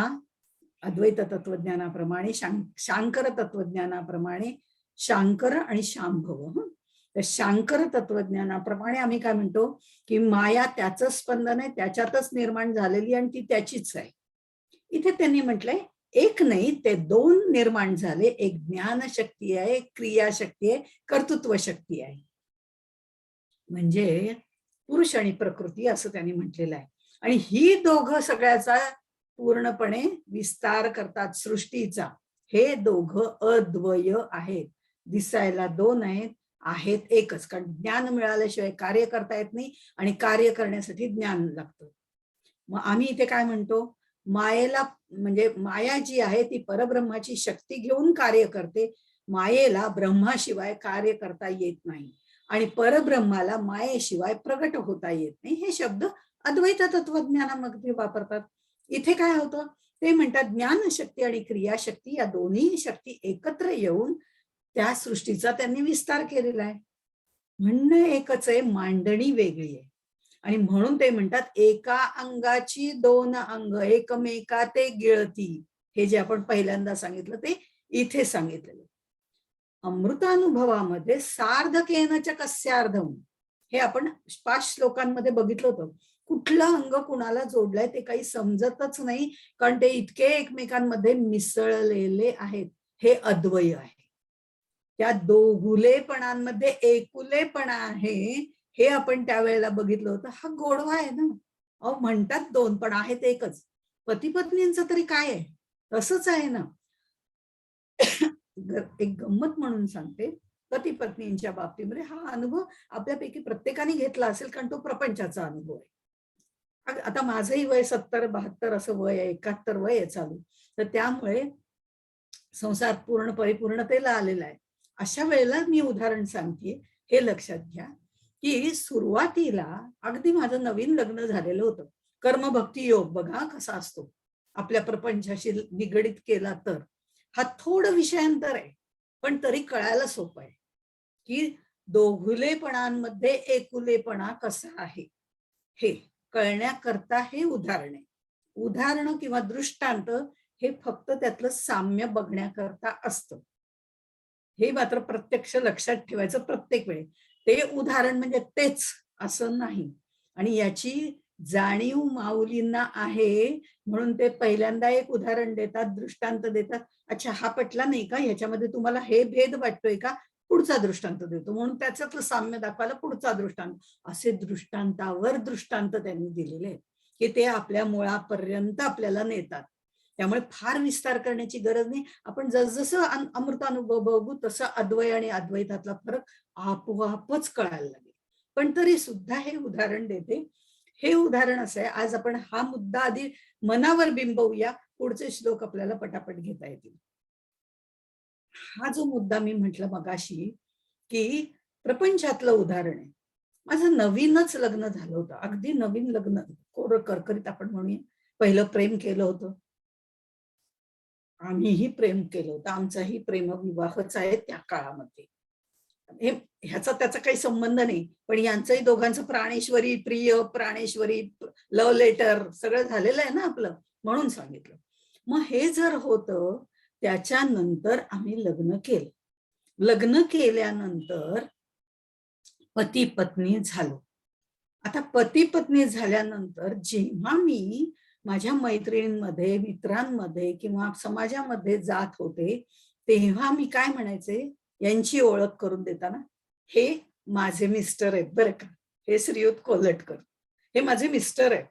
Speaker 1: अद्वैत तत्वज्ञानाप्रमाणे, शांकर तत्वज्ञानाप्रमाणे, शांकर आणि शांभव, तर शांकर तत्वज्ञानाप्रमाणे आम्ही काय म्हणतो की माया त्याचं स्पंदन आहे, त्याच्यातच निर्माण झालेली आणि ती त्याचीच आहे. इथे त्यांनी म्हटलंय एक नाही, ते 2 निर्माण झाले. एक ज्ञानशक्ती आहे, क्रियाशक्ती आहे, कर्तृत्व शक्ती आहे. म्हणजे पुरुष आणि प्रकृती असं त्यांनी म्हटलेलं आहे. आणि ही दोघं सगळ्याचा पूर्णपणे विस्तार करतात सृष्टीचा. हे दोघं अद्वय आहेत. दिसायला 2 आहेत एकच. कारण ज्ञान मिळाल्याशिवाय कार्य करता येत नाही आणि कार्य करण्यासाठी ज्ञान लागतं. मग आम्ही इथे काय म्हणतो? मायेला म्हणजे माया जी आहे ती परब्रह्माची शक्ती घेऊन कार्य करते. मायेला ब्रह्माशिवाय कार्य करता येत नाही आणि परब्रह्माला मायेशिवाय प्रगट होता येत नाही. हे शब्द अद्वैत तत्वज्ञानामध्ये वापरतात. इथे काय होतं? ते म्हणतात ज्ञानशक्ती आणि क्रियाशक्ती या दोन्ही शक्ती एकत्र येऊन त्या सृष्टीचा त्यांनी विस्तार केलेला आहे. म्हणणं एकच आहे, मांडणी वेगळी आहे. आणि म्हणून ते म्हणतात एका अंगाची 2 अंग एकमेका ते गिळती. हे जे आपण पहिल्यांदा सांगितलं ते इथे सांगितलेलं. अमृतानुभवामध्ये सार्धकेन च कस्यार्धम हे आपण 5 श्लोकांमध्ये बघितलं होतं कुठलं अंग कुणाला जोडलंय ते काही समजतच नाही, कारण ते इतके एकमेकांमध्ये मिसळलेले आहेत. हे अद्वय आहे. त्या दोघुलेपणांमध्ये एकुलेपणा आहे, हे आपण त्यावेळेला बघितलं होतं. हा गोडवा आहे ना. अहो म्हणतात दोन पण आहेत एकच. पती पत्नींचं तरी काय आहे, तसंच आहे ना. एक गंमत म्हणून सांगते, पती पत्नींच्या बाबतीमध्ये हा अनुभव आपल्यापैकी प्रत्येकाने घेतला असेल, कारण तो प्रपंचाचा अनुभव आहे. आता माझंही वय 70-72 असं वय आहे, 71 वय आहे चालू. तर त्यामुळे संसार पूर्ण परिपूर्णतेला आलेला आहे. अशा वेळेला मी उदाहरण सांगते, हे लक्षात घ्या, की सुरुवातीला अगदी माझं नवीन लग्न झालेलं होतं. कर्मभक्ती योग बघा कसा असतो. आपल्या प्रपंचाशी निगडीत केला तर. हा थोडं विषयांतर आहे, पण तरी कळायला सोपं आहे, की दोघुलेपणांमध्ये एकुलेपणा कसा आहे, हे कळण्याकरता हे उदाहरण आहे. उदाहरण किंवा दृष्टांत हे फक्त त्यातलं साम्य बघण्याकरता असतं. हे मात्र प्रत्यक्ष लक्षात ठेवायचं प्रत्येक वेळी. ते उदाहरण म्हणजे तेच असं नाही. आणि याची जाणीव माऊलींना आहे, म्हणून ते पहिल्यांदा एक उदाहरण देतात, दृष्टांत देतात. अच्छा हा पटला नाही का? ह्याच्यामध्ये तुम्हाला हे भेद वाटतोय का? पुढचा दृष्टांत देतो. म्हणून त्याच्यातलं साम्य दाखवायला पुढचा दृष्टांत. असे दृष्टांतावर दृष्टांत त्यांनी दिलेले आहेत, की ते आपल्या मुळापर्यंत आपल्याला नेतात. त्यामुळे फार विस्तार करण्याची गरज नाही. आपण जसजसं अमृतानुभव बघू तसं अद्वय आणि अद्वैतातला फरक आपोआपच कळायला लागेल. पण तरी सुद्धा हे उदाहरण देते. हे उदाहरण असं आहे, आज आपण हा मुद्दा आधी मनावर बिंबवूया, पुढचे श्लोक आपल्याला पटापट घेता येतील. हा जो मुद्दा मी म्हटलं मगाशी, की प्रपंचातलं उदाहरण आहे. माझं नवीनच लग्न झालं होतं. अगदी नवीन लग्न, कोरं करकरीत आपण म्हणूया. पहिलं प्रेम केलं होतं. आम्हीही प्रेम केलं होतं. आमचाही प्रेमविवाहच आहे त्या काळामध्ये. हे ह्याचा त्याचा काही संबंध नाही. पण यांचंही दोघांचं प्राणेश्वरी, प्रिय, प्राणेश्वरी, लव्ह लेटर सगळं झालेलं आहे ना आपलं, म्हणून सांगितलं. मग हे जर होतं, त्याच्यानंतर आम्ही लग्न केलं. लग्न केल्यानंतर पती-पत्नी झालो. आता पती-पत्नी झाल्यानंतर जेव्हा मी माझ्या मैत्रिणींमध्ये, मित्रांमध्ये किंवा समाजामध्ये जात होते, तेव्हा मी काय म्हणायचे, यांची ओळख करून देताना, हे माझे मिस्टर आहेत बरं का. हे श्रीयुत कोल्हटकर. हे माझे मिस्टर आहेत.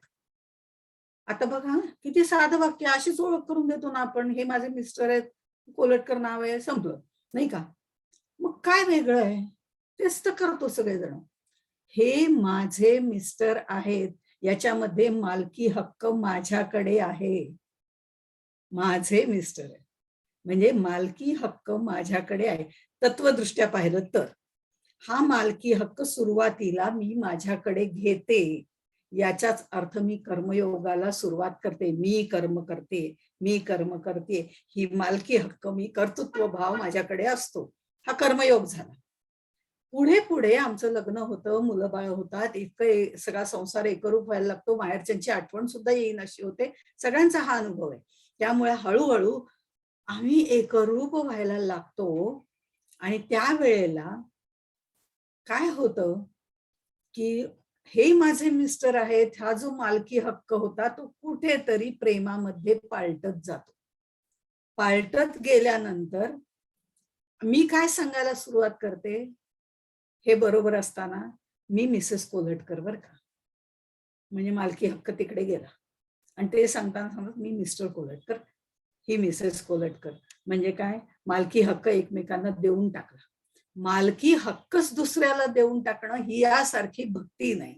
Speaker 1: आता बघा ना, किती साधं वाक्य, अशीच ओळख करून देतो ना आपण, हे माझे मिस्टर आहेत, कोल्हटकर नाव आहे, संपलं, नाही का? मग काय वेगळं आहे? तेच तर करतो सगळेजण. हे माझे मिस्टर आहेत, याच्यामध्ये मालकी हक्क माझ्याकडे आहे. माझे मिस्टर आहे. म्हणजे मालकी हक्क माझ्याकडे आहे. तत्वदृष्ट्या पाहिलं तर. हा मालकी हक्क सुरुवातीला मी माझ्याकडे घेते. याचाच अर्थ मी कर्मयोगाला सुरुवात करते. मी कर्म करते, मी कर्म करते. ही मालकी हक्क, मी कर्तृत्व भाव माझ्याकडे असतो. हा कर्मयोग झाला. पुढे पुढे आमचं लग्न होतं, मुलं बाळ होतात, इतकं सगळा संसार एकरूप व्हायला लागतो, माहेरच्यांची आठवण सुद्धा येईन अशी होते. सगळ्यांचा हा अनुभव आहे. त्यामुळे हळूहळू आम्ही एकरूप व्हायला लागतो. आणि त्यावेळेला काय होतं, की हे माझे मिस्टर आहेत, हा जो मालकी हक्क होता तो कुठेतरी प्रेमामध्ये पालटत जातो. पालटत गेल्यानंतर मी काय सांगायला सुरुवात करते, हे बरोबर असताना, मी मिसेस कोल्हटकर बरं का. म्हणजे मालकी हक्क तिकडे गेला. आणि ते सांगताना सांगत मी मिस्टर कोल्हटकर, ही मिसेस कोल्हटकर. म्हणजे काय, मालकी हक्क एकमेकांना देऊन टाकला. मालकी हक्कच दुसऱ्याला देऊन टाकणं ही यासारखी भक्ती नाही.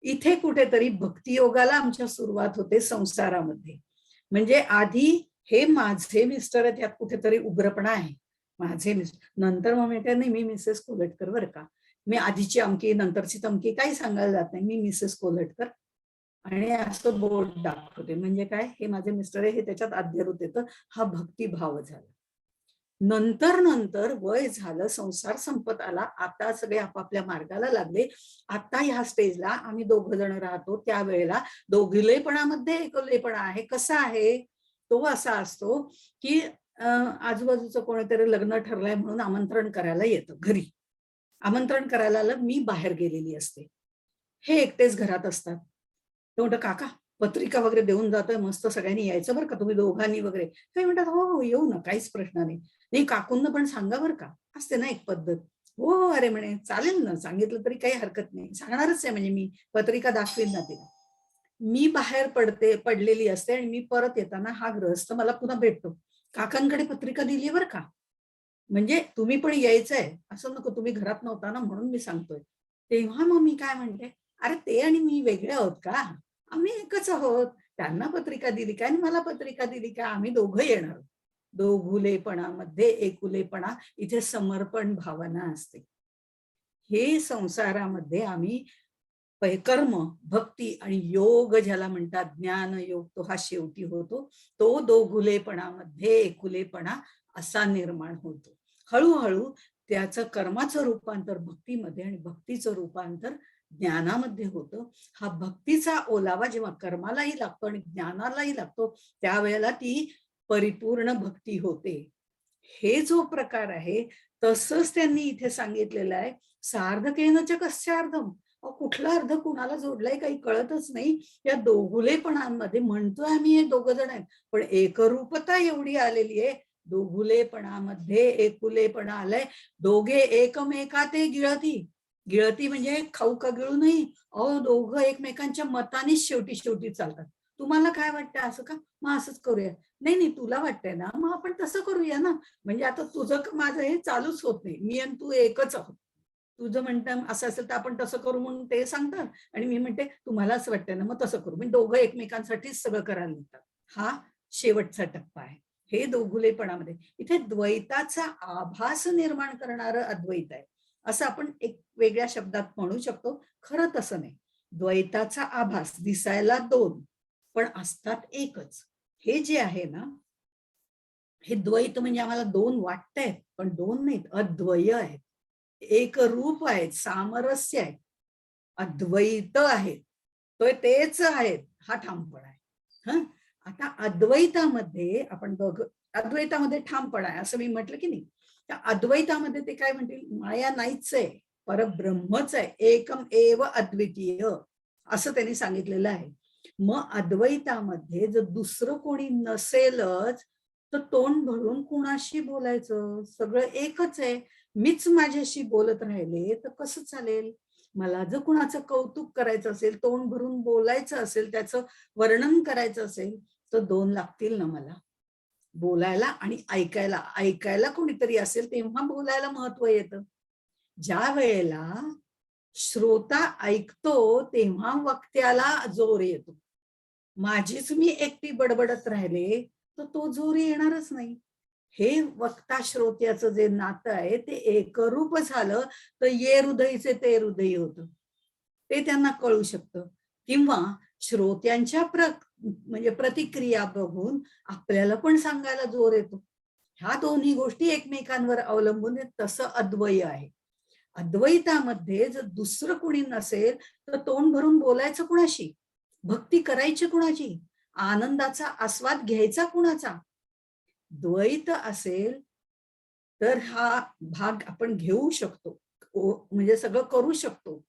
Speaker 1: इथे कुठेतरी भक्तियोगाला आमच्या सुरुवात होते संसारामध्ये. म्हणजे आधी हे माझे मिस्टर आहेत, यात कुठेतरी उग्रपणा आहे. माझे मिस्टर. नंतर मग म्हणते नाही, मी मिसेस कोल्हटकर बरं का. मी आधीची अमकी, नंतरची तमकी काही सांगायला जात नाही. मी मिसेस कोल्हटकर. आणि असं बोट दाखवते. म्हणजे काय, हे माझे मिस्टर आहे, हे त्याच्यात अध्यरूत येतं. हा भक्तिभाव झाला. नंतर नंतर वय झालं, संसार संपत आला. आता सगळे आपापल्या मार्गाला लागले. आता ह्या स्टेजला आम्ही दोघ जण राहतो. त्यावेळेला दोघिलेपणामध्ये एकलेपणा आहे. कसा आहे तो? असा असतो की आजूबाजूचं कोणीतरी लग्न ठरलंय म्हणून आमंत्रण करायला येतं घरी. आमंत्रण करायला मी बाहेर गेलेली असते. हे एकटेच घरात असतात. तो म्हणतो, "काका पत्रिका वगैरे देऊन जातोय, मस्त सगळ्यांनी यायचं बरं का, तुम्ही दोघांनी वगैरे." ते म्हणतात, "हो, हो, येऊ ना, काहीच प्रश्न नाही. नाही काकूंना पण सांगा बरं का." असते ना एक पद्धत. "हो, हो, अरे," म्हणे, "चालेल ना, सांगितलं तरी काही हरकत नाही. सांगणारच आहे म्हणजे मी पत्रिका दाखवीन ना तिला." मी बाहेर पडलेली असते आणि मी परत येताना हा गृहस्थ मला पुन्हा भेटतो. "काकांकडे पत्रिका दिली बरं का. म्हणजे तुम्ही पण यायचंय. असं नको तुम्ही घरात नव्हता ना म्हणून मी सांगतोय." तेव्हा मग मी काय म्हणते, "अरे ते आणि मी वेगळे आहोत का? आम्ही एकच आहोत. त्यांना पत्रिका दिली काय आणि मला पत्रिका दिली काय? आम्ही दोघं येणार आहोत." दोघुलेपणामध्ये एकुलेपणा, इथे समर्पण भावना असते. हे संसारामध्ये आम्ही कर्म, भक्ती आणि योग ज्याला म्हणतात, ज्ञान योग, तो हा शेवटी होतो. तो दोघुलेपणामध्ये एकुलेपणा असा निर्माण होतो. हळूहळू त्याचं कर्माचं रूपांतर भक्तीमध्ये आणि भक्तीचं रूपांतर ज्ञानामध्ये होतं. हा भक्तीचा ओलावा जेव्हा कर्मालाही लागतो आणि ज्ञानालाही लागतो, त्यावेळेला ती परिपूर्ण भक्ती होते. हे जो प्रकार आहे, तसंच त्यांनी इथे सांगितलेलं आहे, सार्धकेन च कस्यार्धम. कुठला अर्ध कुणाला जोडलाय काही कळतच नाही. या दोघुलेपणांमध्ये म्हणतोय आम्ही हे दोघं जण आहेत, पण एकरूपता एवढी आलेली आहे. दोघुलेपणामध्ये एकुलेपणा आलाय. दोघे एकमेका ते गिळती. गिळती म्हणजे खाऊ का गिळू नाही. अहो दोघं एकमेकांच्या मतानेच शेवटी शेवटी चालतात. तुम्हाला काय वाटतं असं का? मग असंच करूया. नाही, नाही तुला वाटतंय ना, मग आपण तसं करूया ना. म्हणजे आता तुझं माझं हे चालूच होत नाही. मी आणि तू एकच आहोत. तुझं म्हणणं असं असेल तर आपण तसं करू म्हणून ते सांगतात आणि मी म्हणते तुम्हाला असं वाटतंय ना मग तसं करू. म्हणजे दोघं एकमेकांसाठीच सगळं करायला निघतात. हा शेवटचा टप्पा आहे. हे दोघुलेपणामध्ये इथे द्वैताचा आभास निर्माण करणारं अद्वैत आहे. असं आपण एक वेगळ्या शब्दात म्हणू शकतो. खरं तसं नाही. द्वैताचा आभास दिसायला दोन, पण असतात एकच. हे जे आहे ना, हे द्वैत म्हणजे आम्हाला दोन वाटतायत, पण दोन नाहीत, अद्वय आहेत. एक रूप आहेत, सामरस्य आहे, अद्वैत आहेत. तो तेच आहेत, हा ठामपणा आहे. हं. आता अद्वैतामध्ये आपण बघ, अद्वैतामध्ये ठामपणा आहे असं मी म्हटलं की नाही. त्या अद्वैतामध्ये ते काय म्हणतील, माया नाहीच आहे, परब्रह्मच आहे, एकम एव अद्वितीय असं त्यांनी सांगितलेलं आहे. मग अद्वैतामध्ये जर दुसरं कोणी नसेलच, तर तोंड भरून कुणाशी बोलायचं? सगळं एकच आहे. मीच माझ्याशी बोलत राहिले तर कसं चालेल? मला जर कुणाचं कौतुक करायचं असेल, तोंड भरून बोलायचं असेल, त्याचं वर्णन करायचं असेल, तर दोन लागतील ना मला. बोलायला आणि ऐकायला. ऐकायला कोणीतरी असेल तेव्हा बोलायला महत्व येतं. ज्या वेळेला श्रोता ऐकतो तेव्हा वक्त्याला जोर येतो. माझीच मी एकटी बडबडत राहिले, तर तो जोर येणारच नाही. हे वक्ता श्रोत्याचं जे नातं आहे ते एकरूप झालं तर ये हृदयचे ते हृदयी होतं. ते त्यांना कळू शकतं किंवा श्रोत्यांच्या म्हणजे प्रतिक्रिया बघून आपल्याला पण सांगायला जोर येतो. ह्या दोन्ही गोष्टी एकमेकांवर अवलंबून आहेत, तसं अद्वय आहे. अद्वैतामध्ये जर दुसरं कुणी नसेल तर तोंड भरून बोलायचं कुणाशी? भक्ती करायची कुणाची? आनंदाचा आस्वाद घ्यायचा कुणाचा? द्वैत असेल तर हा भाग आपण घेऊ शकतो. म्हणजे सगळं करू शकतो.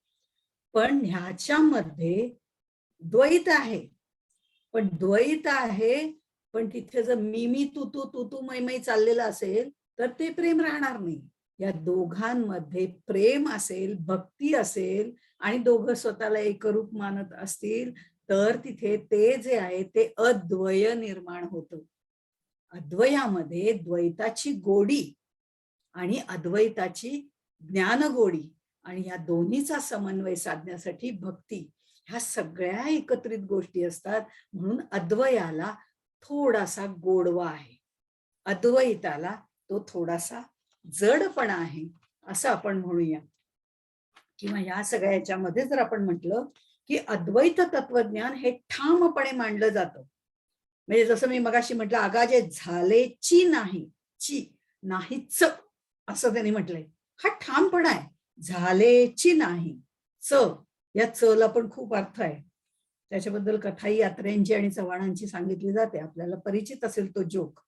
Speaker 1: पण ह्याच्यामध्ये द्वैत आहे. पण द्वैत आहे, पण तिथे जर मी, तू, मै चाललेलं असेल, तर ते प्रेम राहणार नाही. या दोघांमध्ये प्रेम असेल, भक्ती असेल आणि दोघं स्वतःला एकरूप मानत असतील, तर तिथे ते जे आहे ते अद्वय निर्माण होतं. अद्वयामध्ये द्वैताची गोडी आणि अद्वैताची ज्ञानगोडी आणि या दोन्हीचा समन्वय साधण्यासाठी भक्ती, ह्या सगळ्या एकत्रित गोष्टी असतात. म्हणून अद्वयाला थोडासा गोडवा आहे, अद्वैताला तो थोडासा जडपणा आहे असं आपण म्हणूया. किंवा ह्या सगळ्या ह्याच्यामध्ये जर आपण म्हटलं की अद्वैत तत्वज्ञान हे ठामपणे मांडलं जातं. म्हणजे जसं मी मगाशी म्हटलं, अगाजे झालेची नाही, ची नाहीच असं त्यांनी म्हटलंय. हा ठामपणा आहे, झालेची नाही. च, या चला पण खूप अर्थ आहे. त्याच्याबद्दल कथाही यात्रेंची आणि चव्हाणांची सांगितली जाते. आपल्याला परिचित असेल तो जोक.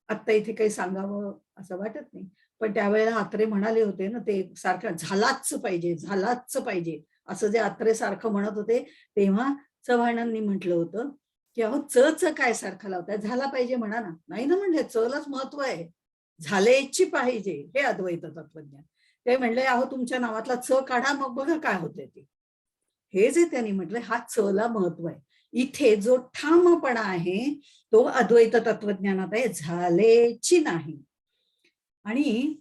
Speaker 1: आत्ता इथे काही सांगावं असं वाटत नाही. पण त्यावेळेला अत्रे म्हणाले होते ना, ते सारखं झालाच पाहिजे, झालाच पाहिजे असं जे अत्रे सारखं म्हणत होते, तेव्हा चव्हाणांनी म्हटलं होतं की अहो च काय सारखं लावताय, झाला पाहिजे म्हणा ना. नाही ना म्हणले, चलाच महत्व आहे, झालेची पाहिजे, हे अद्वैत तत्वज्ञान. ते म्हणले अहो तुमच्या नावातला च काढा, मग बघा काय होतंय ते. हे जे त्यांनी म्हटलं, हा चला महत्व आहे. इथे जो ठामपणा आहे तो अद्वैत तत्वज्ञानात आहे, झालेची नाही. आणि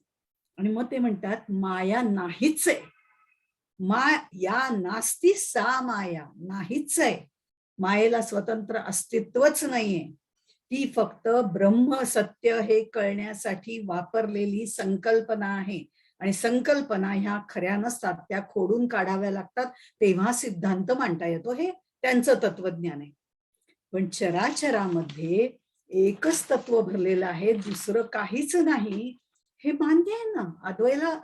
Speaker 1: आणि मग ते म्हणतात माया नाहीच आहे. या नास्ती सा माया, नाहीच आहे. मायेला स्वतंत्र अस्तित्वच नाहीये. ती फक्त ब्रह्म सत्य हे कळण्यासाठी वापरलेली संकल्पना आहे. आणि संकल्पना ह्या खऱ्या नसतात, त्या खोडून काढाव्या लागतात, तेव्हा सिद्धांत मांडता येतो. हे त्यांचं तत्वज्ञान आहे. पण चराचरामध्ये एकच तत्व भरलेलं आहे, दुसरं काहीच नाही, हे मान्य आहे ना.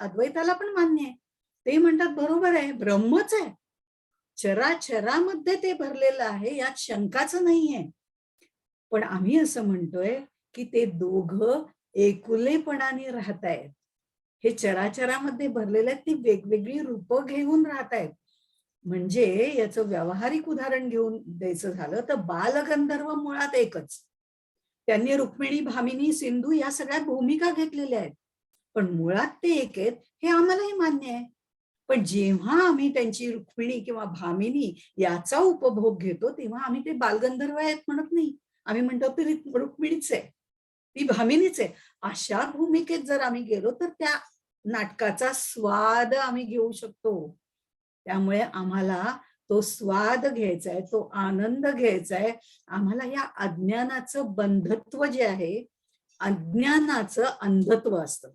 Speaker 1: अद्वैताला पण मान्य आहे. ते म्हणतात बरोबर आहे, ब्रह्मच आहे, चराचरामध्ये ते भरलेलं आहे, यात शंकाच नाहीये. पण आम्ही असं म्हणतोय की ते दोघं एकुलेपणाने राहतायत. हे चराचरामध्ये भरलेले आहेत, ती वेगवेगळी रूपं घेऊन राहतायत. म्हणजे याचं व्यावहारिक उदाहरण घेऊन द्यायचं झालं तर बालगंधर्व मुळात एकच. त्यांनी रुक्मिणी, भामिनी, सिंधू या सगळ्या भूमिका घेतलेल्या आहेत, पण मुळात ते एक आहेत, हे आम्हालाही मान्य आहे. पण जेव्हा आम्ही त्यांची रुक्मिणी किंवा भामिनी याचा उपभोग घेतो, तेव्हा आम्ही ते बालगंधर्व आहेत म्हणत नाही. आम्ही म्हणतो ती रुक्मिणीच आहे, ती भामिनीच आहे. अशा भूमिकेत जर आम्ही गेलो तर त्या नाटकाचा स्वाद आम्ही घेऊ शकतो. त्यामुळे आम्हाला तो स्वाद घ्यायचा आहे, तो आनंद घ्यायचा आहे. आम्हाला या अज्ञानाचं बंधत्व जे आहे, अज्ञानाचं अंधत्व असतं,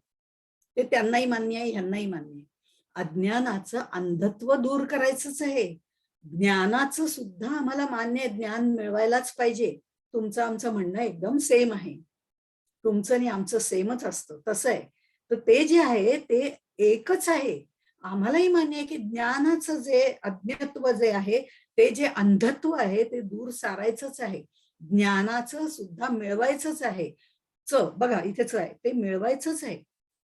Speaker 1: ते त्यांनाही मान्य आहे, ह्यांनाही मान्य आहे. अज्ञानाचं अंधत्व दूर करायचंच आहे. ज्ञानाचं सुद्धा आम्हाला मान्य आहे, ज्ञान मिळवायलाच पाहिजे. तुमचं आमचं म्हणणं एकदम सेम आहे. तुमचं आणि आमचं सेमच असतं, तसं आहे. तर ते जे आहे ते एकच आहे. आम्हालाही मान्य आहे की ज्ञानाचं जे अज्ञत्व जे आहे, ते जे अंधत्व आहे ते दूर सारायचंच आहे. ज्ञानाचं सुद्धा मिळवायचंच आहे. बघा इथेच आहे, ते मिळवायचंच आहे.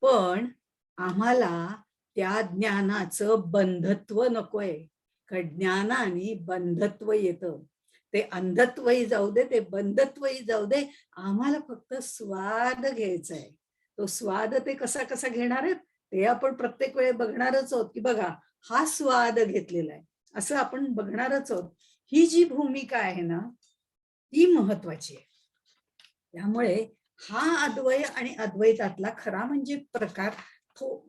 Speaker 1: पण आम्हाला त्या ज्ञानाचं बंधत्व नकोय. कारण ज्ञानाने बंधत्व येतं. ते अंधत्वही जाऊ दे, ते बंधत्वही जाऊ दे, आम्हाला फक्त स्वाद घ्यायचा आहे. तो स्वाद ते कसा कसा घेणार आहेत ते आपण प्रत्येक वेळी बघणारच आहोत, की बघा हा स्वाद घेतलेला आहे, असं आपण बघणारच आहोत. ही जी भूमिका आहे ना, ती महत्वाची आहे. त्यामुळे हा अद्वय आणि अद्वैतातला खरा म्हणजे प्रकार,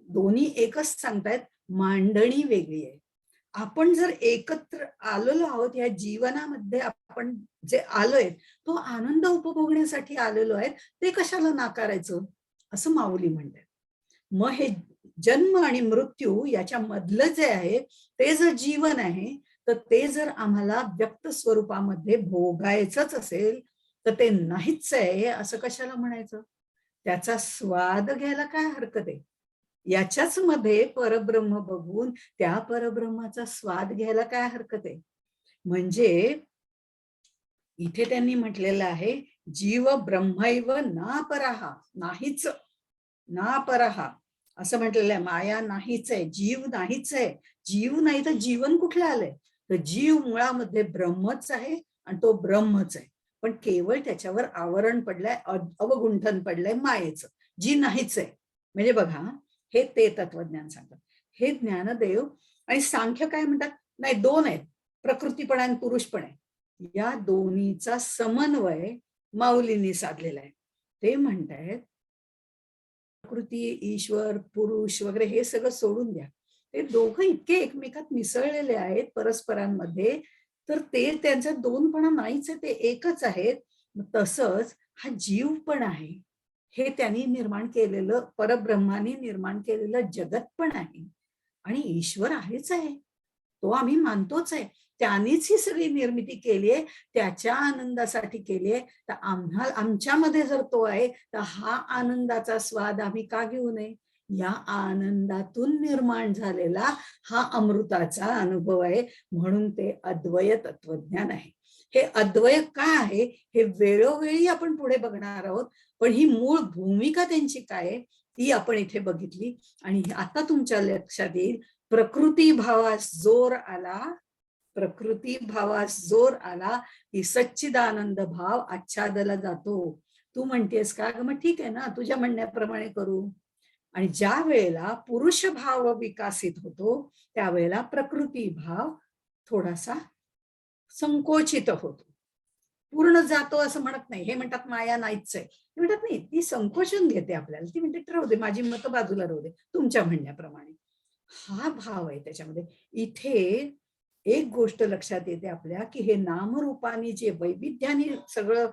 Speaker 1: दोन्ही एकच सांगतायत, मांडणी वेगळी आहे. आपण जर एकत्र आलेलो आहोत या जीवनामध्ये, आपण जे आलोय तो आनंद उपभोगण्यासाठी आलेलो आहे, ते कशाला नाकारायचं, असं माऊली म्हणतात. मग हे जन्म आणि मृत्यू याच्या मधलं जे आहे ते जर जीवन आहे, तर ते जर आम्हाला व्यक्त स्वरूपामध्ये भोगायचंच असेल तर ते नाहीच आहे असं कशाला म्हणायचं. त्याचा स्वाद घ्यायला काय हरकत आहे. याच्याच मध्ये परब्रह्म बघून त्या परब्रह्माचा स्वाद घ्यायला काय हरकत आहे. म्हणजे इथे त्यांनी म्हटलेलं आहे, जीव ब्रह्मैव ना परहा, नाहीच ना परहा असं म्हटलेलं आहे. माया नाहीच आहे, जीव नाहीच आहे. जीव नाही तर जीवन कुठलं आलंय. तर जीव मुळामध्ये ब्रह्मच आहे आणि तो ब्रह्मच आहे, पण केवळ त्याच्यावर आवरण पडलंय, अवगुंठन पडलंय मायेचं, जी नाहीच आहे. म्हणजे बघा, हे ते तत्वज्ञान सांगतात. हे ज्ञानदेव आणि सांख्य काय म्हणतात, नाही दोन आहेत, प्रकृती पण आहे पुरुष पण आहे. या दोन्हीचा समन्वय माऊलींनी साधलेला आहे. ते म्हणतायत प्रकृती, ईश्वर, पुरुष वगैरे हे सगळं सोडून द्या. ते दोघं इतके एकमेकात मिसळलेले आहेत परस्परांमध्ये, तर ते त्यांचा दोनपणा नाहीच आहे, ते एकच आहेत. तसंच हा जीव पण आहे, हे त्यांनी निर्माण केलेलं, परब्रह्माने निर्माण केलेलं जगत पण आहे. आणि ईश्वर आहेच आहे, तो आम्ही मानतोच आहे. त्यानेच ही सगळी निर्मिती केली आहे, त्याच्या आनंदासाठी केली आहे. तर आमच्यामध्ये जर तो आहे, तर हा आनंदाचा स्वाद आम्ही का घेऊ नये. या आनंदातून निर्माण झालेला हा अमृताचा अनुभव आहे, म्हणून ते अद्वय तत्वज्ञान आहे. हे अद्वय काय आहे हे वेळोवेळी आपण पुढे बघणार आहोत, पण ही मूळ भूमिका त्यांची काय आहे ती आपण इथे बघितली. आणि आता तुमच्या लक्षात येईल, प्रकृती भावास जोर आला प्रकृती भावास जोर आला की सच्चिदानंद भाव आच्छादला जातो. तू म्हणतेस का? मग ठीक आहे ना, तुझ्या म्हणण्याप्रमाणे करू. आणि ज्या वेळेला पुरुष भाव विकसित होतो त्यावेळेला प्रकृती भाव थोडासा संकोचित होतो. पूर्ण जातो असं म्हणत नाही. हे म्हणतात माया नाहीच आहे. ते म्हणतात नाही, ती संकोचन घेते आपल्याला. ती म्हणते राहू दे, माझी मतं बाजूला राहू दे, तुमच्या म्हणण्याप्रमाणे. हा भाव आहे त्याच्यामध्ये. इथे एक गोष्ट लक्षात येते आपल्या, की हे नामरूपानी जे वैविध्याने सगळं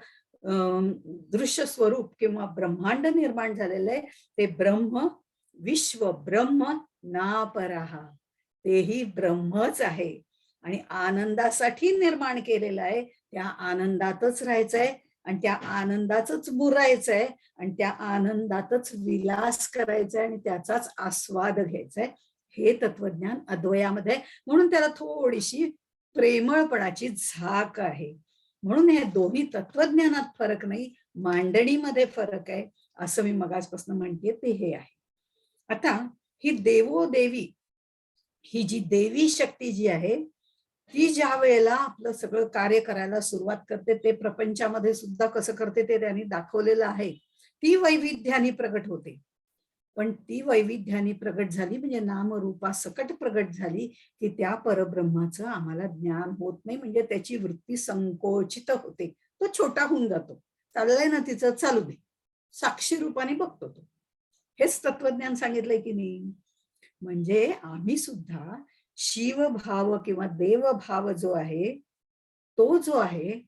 Speaker 1: दृश्य स्वरूप किंवा ब्रह्मांड निर्माण झालेलं आहे, ते ब्रह्म, विश्व ब्रह्म नापराहा, तेही ब्रह्मच आहे आणि आनंदासाठी निर्माण केलेलं आहे. त्या आनंदातच राहायचंय आणि त्या आनंदातच मुरायचंय आणि त्या आनंदातच विलास करायचाय आणि त्याचाच आस्वाद घ्यायचाय. हे तत्वज्ञान अद्वयामध्ये, म्हणून त्याला थोडीशी प्रेमळपणाची झाक आहे. म्हणून हे दोन्ही तत्वज्ञानात फरक नाही, मांडणीमध्ये फरक आहे, असं मी मगाचपासून म्हणते ते हे आहे. आता ही देवोदेवी, ही जी देवी शक्ती जी आहे, ती ज्या वेळेला आपलं सगळं कार्य करायला सुरुवात करते, ते प्रपंचामध्ये सुद्धा कसं करते ते त्यांनी दाखवलेलं आहे. ती वैविध्याने प्रगट होते. पण ती वैविध्याने प्रगट झाली म्हणजे नामरूपा सकट प्रगट झाली, की त्या परब्रह्माचं आम्हाला ज्ञान होत नाही, म्हणजे त्याची वृत्ती संकोचित होते. तो छोटा होऊन जातो. चाललंय ना तिचं, चालू दे. साक्षी रूपाने बघतो तो. हेच तत्वज्ञान सांगितलंय की नाही? म्हणजे आम्ही सुद्धा शिवभाव किंवा देवभाव जो आहे, तो जो आहे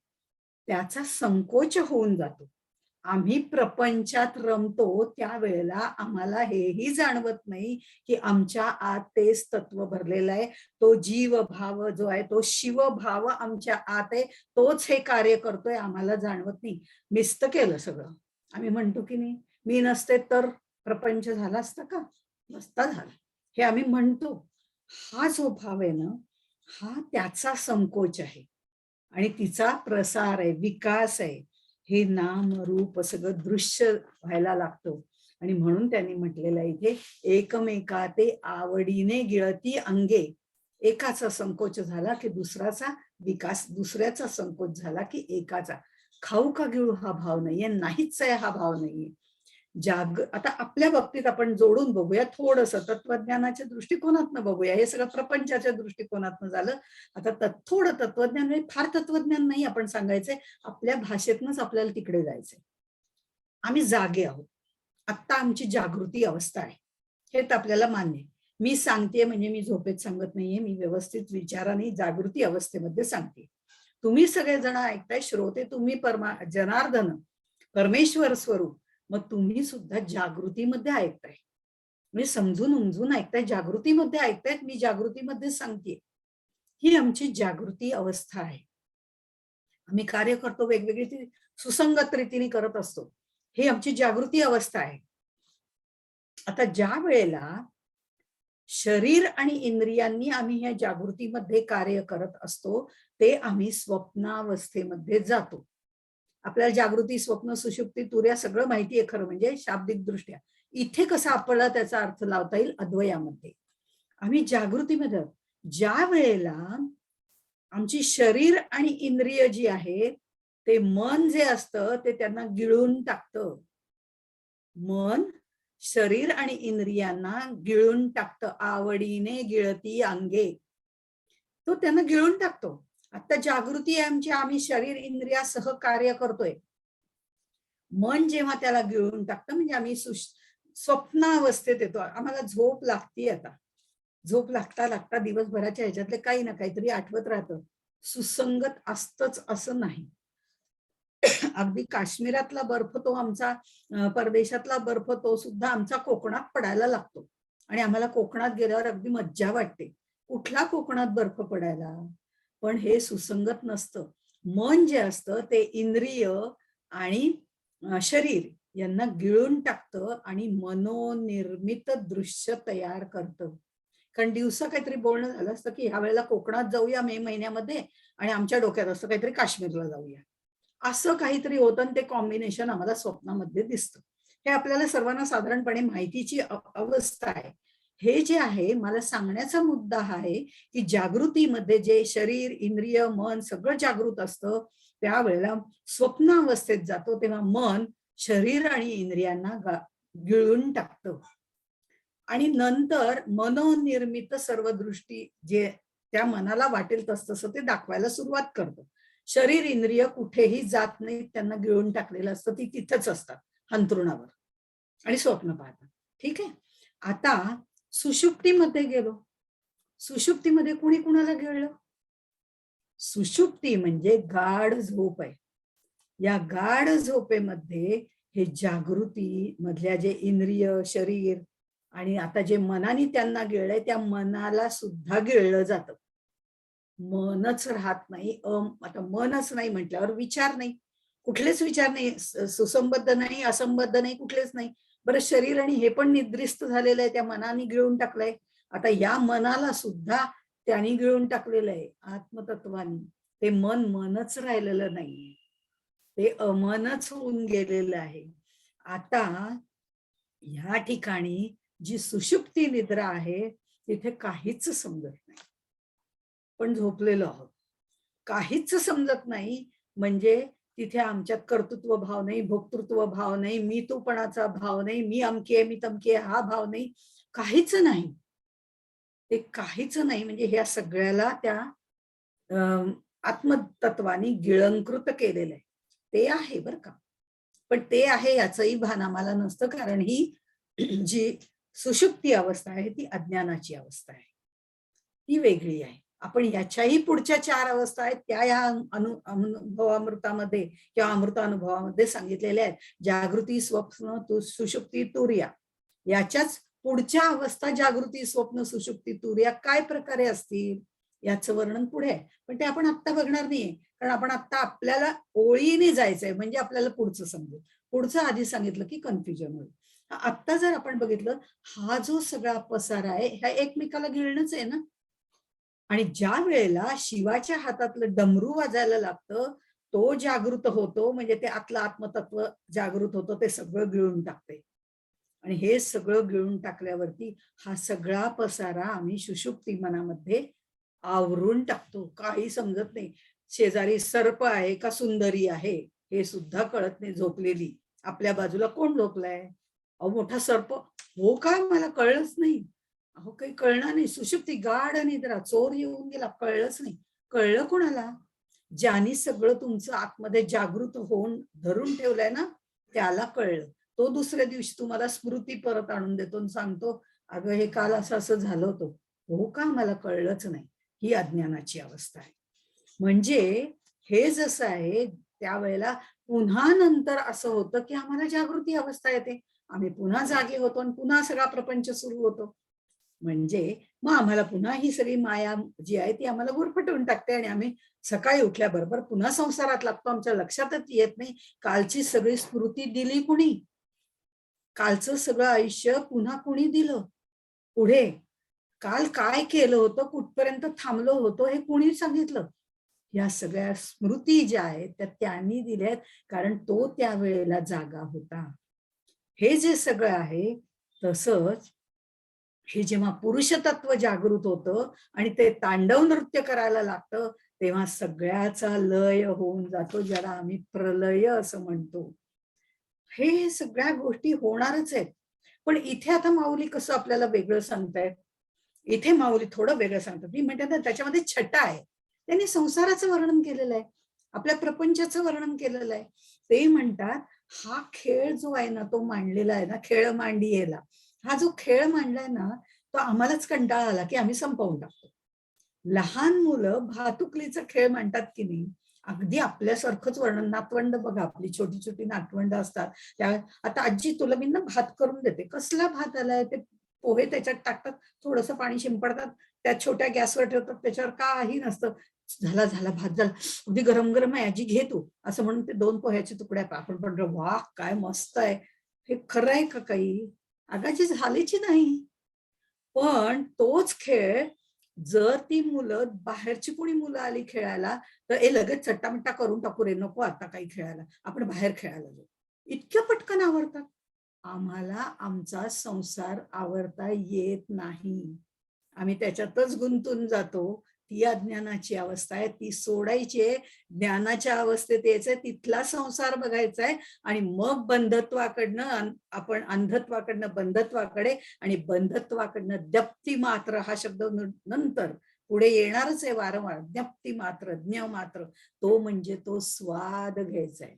Speaker 1: त्याचा संकोच होऊन जातो. आम्ही प्रपंचात रमतो त्यावेळेला आम्हाला हेही जाणवत नाही की आमच्या आत तेच तत्व भरलेलं आहे. तो जीवभाव जो आहे, तो शिवभाव आमच्या आत आहे, तोच हे कार्य करतोय, आम्हाला जाणवत नाही. मिस्त केलं सगळं. आम्ही म्हणतो की नाही, मी नसते तर प्रपंच झाला असता का? नसता झाला, हे आम्ही म्हणतो. हा जो भाव आहे ना, हा त्याचा संकोच आहे आणि तिचा प्रसार आहे, विकास आहे. हे नाम रूप सगळं दृश्य व्हायला लागतो आणि म्हणून त्यांनी म्हटलेलं आहे इथे, एकमेका ते आवडीने गिळती अंगे. एकाचा संकोच झाला की दुसराचा विकास, दुसऱ्याचा संकोच झाला की एकाचा. खाऊ का गिळू हा भाव नाहीये, नाहीच आहे हा भाव नाहीये. आता आपल्या बाबतीत आपण जोडून बघूया, थोडस तत्वज्ञानाच्या दृष्टिकोनातनं बघूया. हे सगळं प्रपंचाच्या दृष्टिकोनातनं झालं. आता थोडं तत्वज्ञान म्हणजे फार तत्वज्ञान नाही आपण सांगायचंय, आपल्या भाषेतनच आपल्याला तिकडे जायचंय. आम्ही जागे आहोत, आत्ता आमची जागृती अवस्था आहे, हे तर आपल्याला मान्य आहे. मी सांगतेय म्हणजे मी झोपेत सांगत नाहीये, मी व्यवस्थित विचाराने जागृती अवस्थेमध्ये सांगते. तुम्ही सगळेजण ऐकताय, श्रोते तुम्ही जनार्दन परमेश्वर स्वरूप, मग तुम्ही सुद्धा जागृतीमध्ये ऐकताय, म्हणजे समजून उमजून ऐकताय, जागृतीमध्ये ऐकतायत. मी जागृतीमध्ये सांगते, ही आमची जागृती अवस्था आहे. आम्ही कार्य करतो वेगवेगळी सुसंगत रीतीने करत असतो, ही आमची जागृती अवस्था आहे. आता ज्या वेळेला शरीर आणि इंद्रियांनी आम्ही ह्या जागृतीमध्ये कार्य करत असतो, ते आम्ही स्वप्नावस्थेमध्ये जातो. आपल्याला जागृती, स्वप्न, सुषुप्ती, तुर्या सगळं माहिती आहे खरं म्हणजे शाब्दिक दृष्ट्या. इथे कसा आपल्याला त्याचा अर्थ लावता येईल अद्वयामध्ये. आम्ही जागृतीमध्ये ज्या वेळेला आमची शरीर आणि इंद्रिय जी आहे, ते मन जे असतं ते त्यांना गिळून टाकतं. मन शरीर आणि इंद्रियांना गिळून टाकतं, आवडीने गिळती अंगे, तो त्यांना गिळून टाकतो. आता जागृती आहे आमची, आम्ही शरीर इंद्रियासह कार्य करतोय. मन जेव्हा त्याला गिळून टाकतं म्हणजे आम्ही स्वप्नावस्थेत येतो. आम्हाला झोप लागते. आता झोप लागता लागता दिवसभराच्या ह्याच्यातले काही ना काहीतरी आठवत राहतं. सुसंगत असतच असं नाही. अगदी काश्मीरातला बर्फ तो आमचा, परदेशातला बर्फ तो सुद्धा आमचा कोकणात पडायला लागतो आणि आम्हाला कोकणात गेल्यावर अगदी मज्जा वाटते. कुठला कोकणात बर्फ पडायला? पण हे सुसंगत नसतं. मन जे असतं ते इंद्रिय आणि शरीर यांना गिळून टाकतं आणि मनोनिर्मित दृश्य तयार करतं. कारण दिवसा काहीतरी बोलणं झालं असतं की ह्या वेळेला कोकणात जाऊया मे महिन्यामध्ये, आणि आमच्या डोक्यात असतं काहीतरी काश्मीरला जाऊया, असं काहीतरी होतं आणि ते कॉम्बिनेशन आम्हाला स्वप्नामध्ये दिसतं. हे आपल्याला सर्वांना साधारणपणे माहितीची अवस्था आहे. हे जे आहे, मला सांगण्याचा मुद्दा हा आहे की जागृतीमध्ये जे शरीर, इंद्रिय, मन सगळं जागृत असतं, त्यावेळेला स्वप्नावस्थेत जातो तेव्हा मन शरीर आणि इंद्रियांना गिळून टाकतं. आणि नंतर मनोनिर्मित सर्व दृष्टी जे त्या मनाला वाटेल तसं ते दाखवायला सुरुवात करतं. शरीर इंद्रिय कुठेही जात नाहीत, त्यांना गिळून टाकलेलं असतं, ती तिथंच असतात अंथरुणावर आणि स्वप्न पाहतात. ठीक आहे. आता सुषुप्तीमध्ये गेलो. सुषुप्तीमध्ये कुणी कुणाला गिळलं? सुषुप्ती म्हणजे गाढ झोप आहे. या गाढ झोपेमध्ये हे जागृती मधल्या जे इंद्रिय, शरीर आणि आता जे मनाने त्यांना गिळलंय त्या मनाला सुद्धा गिळलं जातं. मनच राहत नाही. आता मनच नाही म्हटल्यावर विचार नाही. कुठलेच विचार नाही. सुसंबद्ध नाही, असंबद्ध नाही, कुठलेच नाही. बरं शरीर आणि हे पण निद्रिस्त झालेलं आहे, त्या मनाने गिळून टाकलंय. आता या मनाला सुद्धा त्यांनी गिळून टाकलेलं आहे आत्मतत्वानी. ते मन मनच राहिलेलं नाही. ते अमनच होऊन गेलेलं आहे. आता या ठिकाणी जी सुषुप्ती निद्रा आहे तिथे काहीच समजत नाही. पण झोपलेलो आहोत. काहीच समजत नाही म्हणजे तिथे आमच्यात कर्तृत्व भाव नाही, भोक्तृत्व भाव नाही, मी तूपणाचा भाव नाही, मी अमकी आहे, मी तमकी आहे हा भाव नाही, काहीच नाही. ते काहीच नाही म्हणजे ह्या सगळ्याला त्या आत्मतत्वानी गिळंकृत केलेलं आहे. ते आहे बरं का. पण ते आहे याचंही भान आम्हाला नसतं, कारण ही जी सुषुप्ती अवस्था आहे ती अज्ञानाची अवस्था आहे. ती वेगळी आहे. आपण याच्याही पुढच्या 4 अवस्था आहेत त्या या अनुभवामृतामध्ये किंवा अमृतानुभवामध्ये सांगितलेल्या आहेत. जागृती, स्वप्न, सुषुप्ती, तुर्या. याच्याच पुढच्या अवस्था जागृती, स्वप्न, सुषुप्ती, तुर्या काय प्रकारे असतील याचं वर्णन पुढे आहे. पण ते आपण आत्ता बघणार नाहीये. कारण आपण आत्ता आपल्याला ओळीने जायचंय म्हणजे आपल्याला पुढचं समजेल. पुढचं आधी सांगितलं की कन्फ्युजन होईल. आत्ता जर आपण बघितलं, हा जो सगळा पसारा आहे ह्या एकमेकाला गिळणंच आहे ना. आणि ज्या वेळेला शिवाच्या हातातलं डमरू वाजायला लागतं, तो जागृत होतो म्हणजे ते आतलं आत्मतत्व जागृत होतं, ते सगळं गिळून टाकते. आणि हे सगळं गिळून टाकल्यावरती हा सगळा पसारा आम्ही सुषुप्ती मनामध्ये आवरून टाकतो. काही समजत नाही. शेजारी सर्प आहे का सुंदरी आहे हे सुद्धा कळत नाही झोपलेली. आपल्या बाजूला कोण झोपलाय? अहो मोठा सर्प. हो का? मला कळलंच नाही. अहो काही कळणार नाही. सुषुप्ती गाढ निद्रा. चोर येऊन गेला कळलंच नाही. कळलं कोणाला? ज्यांनी सगळं तुमचं आतमध्ये जागृत होऊन धरून ठेवलंय ना त्याला कळलं. तो दुसऱ्या दिवशी तुम्हाला स्मृती परत आणून देतो आणि सांगतो, अगं हे काल असं असं झालं होतं. हो का? मला कळलंच नाही. ही अज्ञानाची अवस्था आहे. म्हणजे हे जसं आहे त्यावेळेला पुन्हा नंतर असं होतं की आम्हाला जागृती अवस्था येते. आम्ही पुन्हा जागे होतो आणि पुन्हा सगळा प्रपंच सुरू होतो. म्हणजे मग आम्हाला पुन्हा ही सगळी माया जी आहे ती आम्हाला गुरफटवून टाकते आणि आम्ही सकाळी उठल्याबरोबर पुन्हा संसारात लागतो. आमच्या लक्षातच येत नाही कालची सगळी स्मृती दिली कुणी, कालचं सगळं आयुष्य पुन्हा कुणी दिलं पुढे, काल काय केलं होतं, कुठपर्यंत थांबलो होतो हे कुणी सांगितलं. या सगळ्या स्मृती ज्या आहेत त्या त्यांनी दिल्यात, कारण तो त्यावेळेला जागा होता. हे जे सगळं आहे तसंच हे जेव्हा पुरुष तत्व जागृत होतं आणि ते तांडव नृत्य करायला लागतं तेव्हा सगळ्याचा लय होऊन जातो, ज्याला आम्ही प्रलय असं म्हणतो. हे सगळ्या गोष्टी होणारच आहेत. पण इथे आता माऊली कसं आपल्याला वेगळं सांगतायत. इथे माऊली थोडं वेगळं सांगतात. मी म्हणते ना त्याच्यामध्ये छटा आहे. त्यांनी संसाराचं वर्णन केलेलं आहे. आपल्या प्रपंचाचं वर्णन केलेलं आहे. ते म्हणतात हा खेळ जो आहे ना तो मांडलेला आहे ना, खेळ मांडियेला. हा जो खेळ मांडलाय ना तो आम्हालाच कंटाळा आला की आम्ही संपवून टाकतो. लहान मुलं भातुकलीचा खेळ म्हणतात की नाही, अगदी आपल्यासारखंच वर्णन. नातवंड बघा, आपली छोटी छोटी नातवंड असतात. त्या आता आजी तुला मी ना भात करून देते. कसला भात आलाय? ते पोहे त्याच्यात टाकतात, थोडंसं पाणी शिंपडतात, त्या छोट्या गॅसवर ठेवतात, त्याच्यावर काही नसतं. झाला झाला भात झाला, अगदी गरम गरम आहे आजी घे तू, असं म्हणून ते 2 पोह्याच्या तुकड्या आपण पण वाह काय मस्त आहे. हे खरं आहे का काही? अगाची झालीची नाही. पण तोच खेळ जर ती मुलं बाहेरची कोणी मुलं आली खेळायला, तर ए लगेच चट्टामिट्टा करून टाकू रे, नको आता काही खेळायला. आपण बाहेर खेळायला जाऊ. इतक्या पटकन आवरतात. आम्हाला आमचा संसार आवरता येत नाही. आम्ही त्याच्यातच गुंतून जातो. ती अज्ञानाची अवस्था आहे, ती सोडायची आहे. ज्ञानाच्या अवस्थेत यायचंय, तिथला संसार बघायचा आहे आणि मग बंधत्वाकडनं आपण अंधत्वाकडनं बंधत्वाकडे आणि बंधत्वाकडनं दप्ती मात्र हा शब्द नंतर पुढे येणारच आहे वारंवार. ज्ञप्ती मात्र, ज्ञ मात्र, तो म्हणजे तो स्वाद घ्यायचा आहे.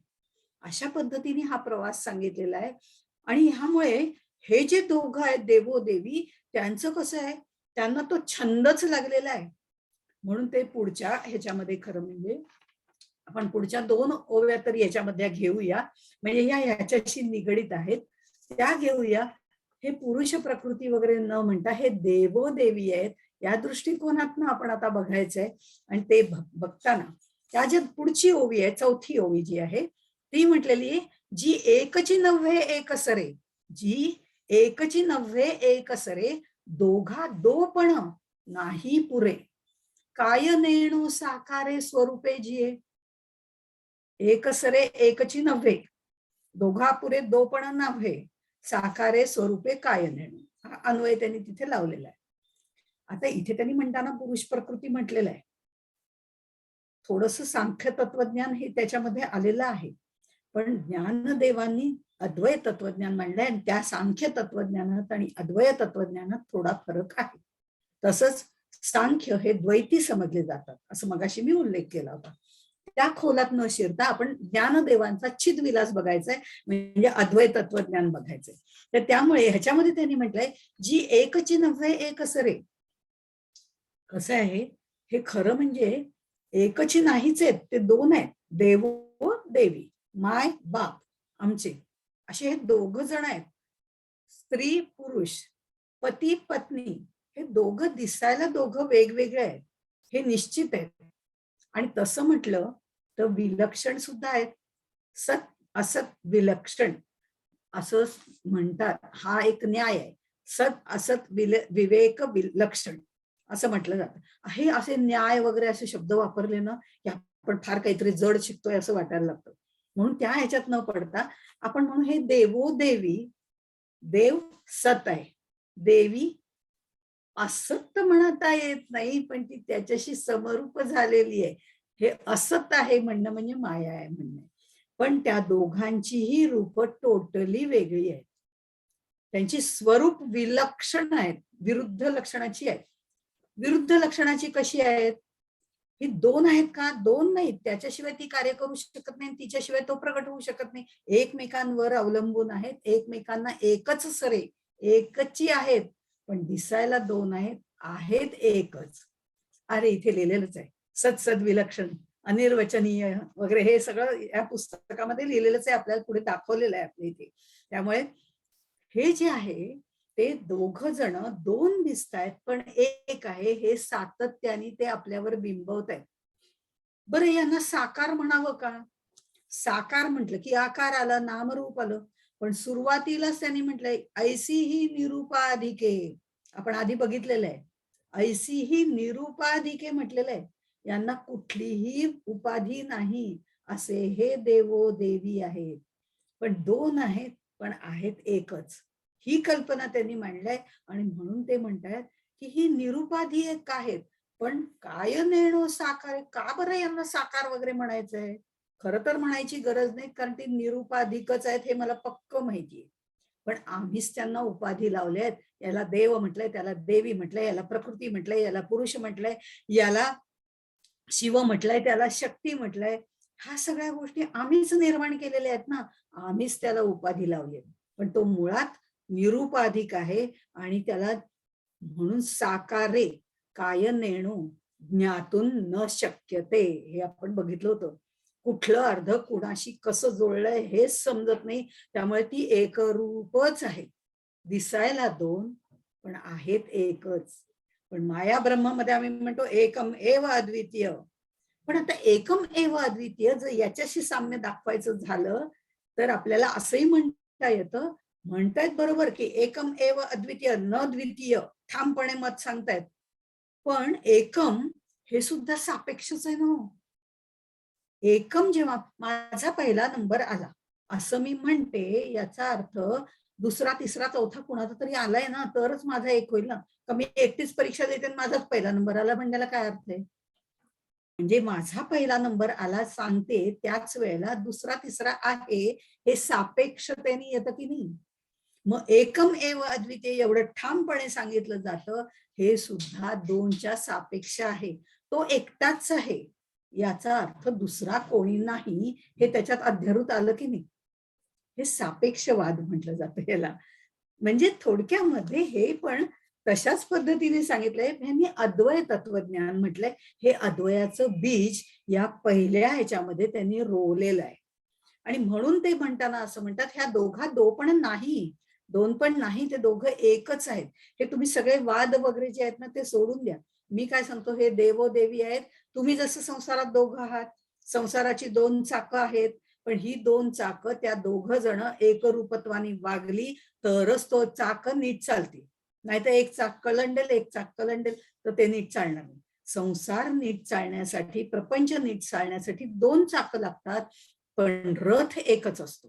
Speaker 1: अशा पद्धतीने हा प्रवास सांगितलेला आहे. आणि ह्यामुळे हे जे दोघं आहेत देवोदेवी, त्यांचं कसं आहे, त्यांना तो छंदच लागलेला आहे. म्हणून ते पुढच्या ह्याच्यामध्ये खरं म्हणजे आपण पुढच्या 2 ओव्या तरी ह्याच्यामध्ये घेऊया, म्हणजे ह्याच्याशी निगडीत आहेत त्या घेऊया. हे पुरुष प्रकृती वगैरे न म्हणता हे देवोदेवी आहेत, या दृष्टिकोनातनं आपण आता बघायचंय. आणि ते बघताना त्या ज्या पुढची ओवी आहे, चौथी ओवी जी आहे ती म्हटलेली आहे, जी एकची नव्हे एक सरे, जी एकची नव्हे एक सरे, दोघा दोपण नाही पुरे, काय नेणू साकारे स्वरूपे जिये. एक सरे एकची नव्हे, दोघा पुरे दोपण नव्हे, साकारे स्वरूपे काय नेणू. हा अन्वय त्यांनी तिथे लावलेला आहे. आता इथे त्यांनी म्हणताना पुरुष प्रकृती म्हटलेलं आहे. थोडस सांख्य तत्वज्ञान हे त्याच्यामध्ये आलेलं आहे, पण ज्ञानदेवांनी अद्वैत तत्वज्ञान मांडलंय आणि त्या सांख्य तत्वज्ञानात आणि अद्वैत तत्वज्ञानात थोडा फरक आहे. तसंच सांख्य हे द्वैती समजले जातात, असं मगाशी मी उल्लेख केला होता. त्या खोलात न शिरता आपण ज्ञानदेवांचा चिदविलास बघायचाय, म्हणजे अद्वैत तत्वज्ञान बघायचंय. तर त्यामुळे ह्याच्यामध्ये त्यांनी म्हटलंय, जी एकची नव्हे एक सरे. कसं आहे, हे खरं म्हणजे एकची नाहीच आहेत, ते 2 आहेत. देव देवी, माय बाप आमचे, असे हे 2 जण आहेत. स्त्री पुरुष, पती पत्नी, हे दोघं दिसायला दोघं वेगवेगळे आहेत, हे निश्चित आहे. आणि तसं म्हटलं तर विलक्षण सुद्धा आहेत. सत असत विलक्षण असं म्हणतात, हा एक न्याय आहे. सत असत विवेक विलक्षण असं म्हटलं जातं. हे असे न्याय वगैरे असे शब्द वापरले ना की आपण फार काहीतरी जड शिकतोय असं वाटायला लागतं. म्हणून त्या ह्याच्यात न पडता आपण म्हणून हे देवोदेवी, देव सत आहे, देवी असत म्हणता येत नाही, पण ती त्याच्याशी समरूप झालेली आहे. हे असत आहे म्हणणं म्हणजे माया आहे म्हणणं. पण त्या दोघांचीही रूप टोटली वेगळी आहेत. त्यांची स्वरूप विलक्षण आहेत, विरुद्ध लक्षणाची आहेत. विरुद्ध लक्षणाची कशी आहेत? ही 2 आहेत का? 2 नाहीत. त्याच्याशिवाय ती कार्य करू शकत नाही, तिच्याशिवाय तो प्रगट होऊ शकत नाही. एकमेकांवर अवलंबून आहेत, एकमेकांना एकच सरे, एकची आहेत, पण दिसायला 2 आहेत, आहेत एकच. अरे इथे लिहिलेलंच आहे, सत विलक्षण, अनिर्वचनीय वगैरे हे सगळं या पुस्तकामध्ये लिहिलेलंच आहे, आपल्याला पुढे दाखवलेलं आहे आपल्या इथे. त्यामुळे हे जे आहे ते 2 जण 2 दिसतायत, पण एक आहे, हे सातत्याने ते आपल्यावर बिंबवत आहेत. बरं यांना साकार म्हणावं का? साकार म्हटलं की आकार आला, नामरूप आलं. पण सुरुवातीलाच त्यांनी म्हटलंय, ऐसी ही निरूपाधिके. आपण आधी बघितलेलं आहे, ऐसी ही निरूपाधिके म्हटलेलं आहे. यांना कुठलीही उपाधी नाही, असे हे देवो देवी आहेत. पण 2 आहेत, पण आहेत एकच. ही कल्पना त्यांनी मांडलाय. आणि म्हणून ते म्हणतात की ही निरुपाधी एक आहेत, पण काय नेणो साकार. का बरं यांना साकार वगैरे म्हणायचंय? खरं तर म्हणायची गरज नाही, कारण ते निरुपाधिकच आहेत हे मला पक्क माहितीये. पण आम्हीच त्यांना उपाधी लावल्या आहेत. याला देव म्हटलंय, त्याला देवी म्हटलंय, याला प्रकृती म्हटलंय, याला पुरुष म्हटलंय, याला शिव म्हटलंय, त्याला शक्ती म्हटलंय. ह्या सगळ्या गोष्टी आम्हीच निर्माण केलेल्या आहेत ना, आम्हीच त्याला उपाधी लावली. पण तो मुळात निरुपाधिक आहे. आणि त्याला म्हणून साकारे काय नेणू ज्ञातून न शक्यते, हे आपण बघितलं होतं. कुठलं अर्ध कुणाशी कसं जोडलंय हेच समजत नाही. त्यामुळे ती एकरूपच आहे, दिसायला 2 पण आहेत एकच. पण माया ब्रह्मामध्ये आम्ही म्हणतो एकम एव अद्वितीय. पण आता एकम एव अद्वितीय जर याच्याशी साम्य दाखवायचं झालं तर आपल्याला असंही म्हणता येतं, म्हणतायत बरोबर की एकम एव अद्वितीय, न द्वितीय, ठामपणे मत सांगतायत. पण एकम हे सुद्धा सापेक्षच आहे ना. एकम जेव्हा माझा पहिला नंबर आला असं मी म्हणते, याचा अर्थ दुसरा तिसरा चौथा कुणाचा तरी आलाय ना तरच माझा एक होईल ना. का मी एकटीच परीक्षा देते आणि माझाच पहिला नंबर आला म्हणण्याला काय अर्थ आहे? म्हणजे माझा पहिला नंबर आला सांगते त्याच वेळेला दुसरा तिसरा आहे हे सापेक्षतेने येतं की नाही. मग एकम एव अद्वितीय एवढं ठामपणे सांगितलं जातं हे सुद्धा दोनच्या सापेक्ष आहे. तो एकटाच आहे याचा अर्थ दुसरा कोणी नाही हे त्याच्यात अध्यारूत आलं की नाही. हे सापेक्षवाद म्हटलं जातं याला. म्हणजे थोडक्यामध्ये हे पण तशाच पद्धतीने सांगितलंय. ह्यांनी अद्वय तत्वज्ञान म्हटलंय. हे अद्वयाचं बीज या पहिल्या ह्याच्यामध्ये त्यांनी रोवलेलं आहे. आणि म्हणून ते म्हणताना असं म्हणतात ह्या दोघा दो पण नाही, दोन पण नाही, ते दोघं एकच आहेत. हे तुम्ही सगळे वाद वगैरे जे आहेत ना ते सोडून द्या. मी काय सांगतो हे देवो देवी आहेत. तुम्ही जसं संसारात दोघं आहात, संसाराची दोन चाकं आहेत, पण ही दोन चाकं त्या दोघं जण एकरूपत्वाने वागली तरच तो चाक नीट चालतील. नाहीतर एक चाक कलंडेल एक चाक कलंडेल तर ते नीट चालणार नाही. संसार नीट चालण्यासाठी, प्रपंच नीट चालण्यासाठी दोन चाकं लागतात, पण रथ एकच असतो.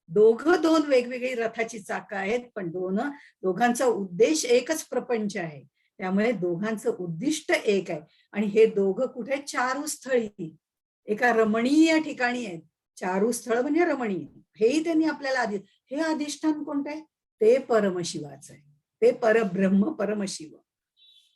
Speaker 1: दोघं दोन वेगवेगळी रथाची चाकं आहेत, पण दोघांचा उद्देश एकच प्रपंच आहे. त्यामुळे दोघांचं उद्दिष्ट एक आहे. आणि हे दोघं कुठे चारुस्थळी एका रमणीय ठिकाणी आहेत. चारुस्थळ म्हणजे रमणीय. हेही त्यांनी आपल्याला हे अधिष्ठान कोणतं आहे? ते परमशिवाचं आहे. ते परब्रह्म परमशिव.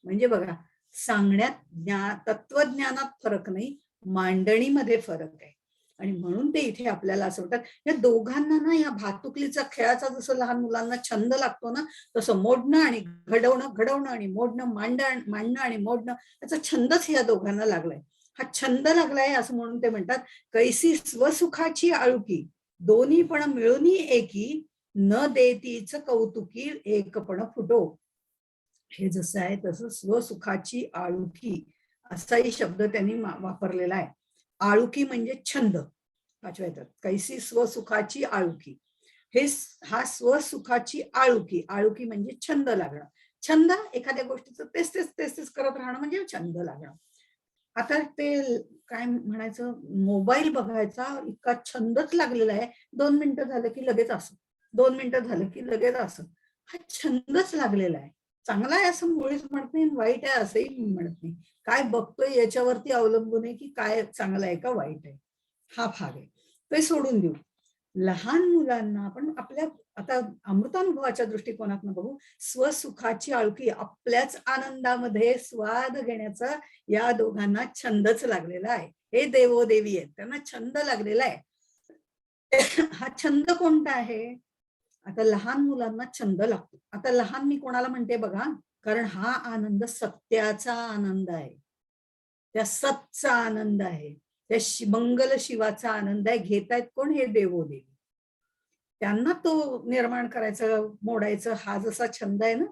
Speaker 1: म्हणजे बघा सांगण्यात तत्वज्ञानात फरक नाही, मांडणीमध्ये फरक आहे. आणि म्हणून ते इथे आपल्याला असं म्हणतात या दोघांना ना या भातुकलीचा खेळाचा जसं लहान मुलांना छंद लागतो ना तसं मोडणं आणि घडवणं, घडवणं आणि मोडणं, मांडणं आणि मोडणं याचा छंदच या दोघांना लागलाय. हा छंद लागलाय असं म्हणून ते म्हणतात कैसी स्वसुखाची आळुकी दोन्ही पण मिळून एकी न देतीच कौतुकी एकपण फुटो. हे जसं आहे तसं स्वसुखाची आळुकी असाही शब्द त्यांनी वापरलेला आहे. आळुकी म्हणजे छंद. पाचव्या येतात कैसी स्वसुखाची आळुकी. हा स्वसुखाची आळुकी. आळुकी म्हणजे छंद लागणं. छंद एखाद्या गोष्टीचं तेच तेच तेच तेच करत राहणं म्हणजे छंद लागणं. आता ते काय म्हणायचं मोबाईल बघायचा इतका छंदच लागलेला आहे. 2 मिनिटं झालं की लगेच असं, 2 मिनिटं झालं की लगेच असं. हा छंदच लागलेला आहे. चांगला आहे असं मुळीच म्हणत नाही, वाईट आहे असंही म्हणत नाही. काय बघतोय याच्यावरती अवलंबून आहे की काय चांगलं आहे का वाईट आहे. हा भाग आहे. ते सोडून देऊ. लहान मुलांना आपण आपल्या आता अमृतानुभवाच्या दृष्टिकोनातून बघू. स्वसुखाची आळुकी आपल्याच आनंदामध्ये स्वाद घेण्याचा या दोघांना छंदच लागलेला आहे. हे देवोदेवी आहेत त्यांना छंद लागलेला आहे. हा छंद कोणता आहे? आता लहान मुलांना छंद लागतो. आता लहान मी कोणाला म्हणते बघा, कारण हा आनंद सत्याचा आनंद आहे. त्या सतचा आनंद आहे. त्या मंगल शिवाचा आनंद आहे. घेतायत कोण? हे देवोदेवी. त्यांना तो निर्माण करायचा, मोडायचा हा जसा छंद आहे ना,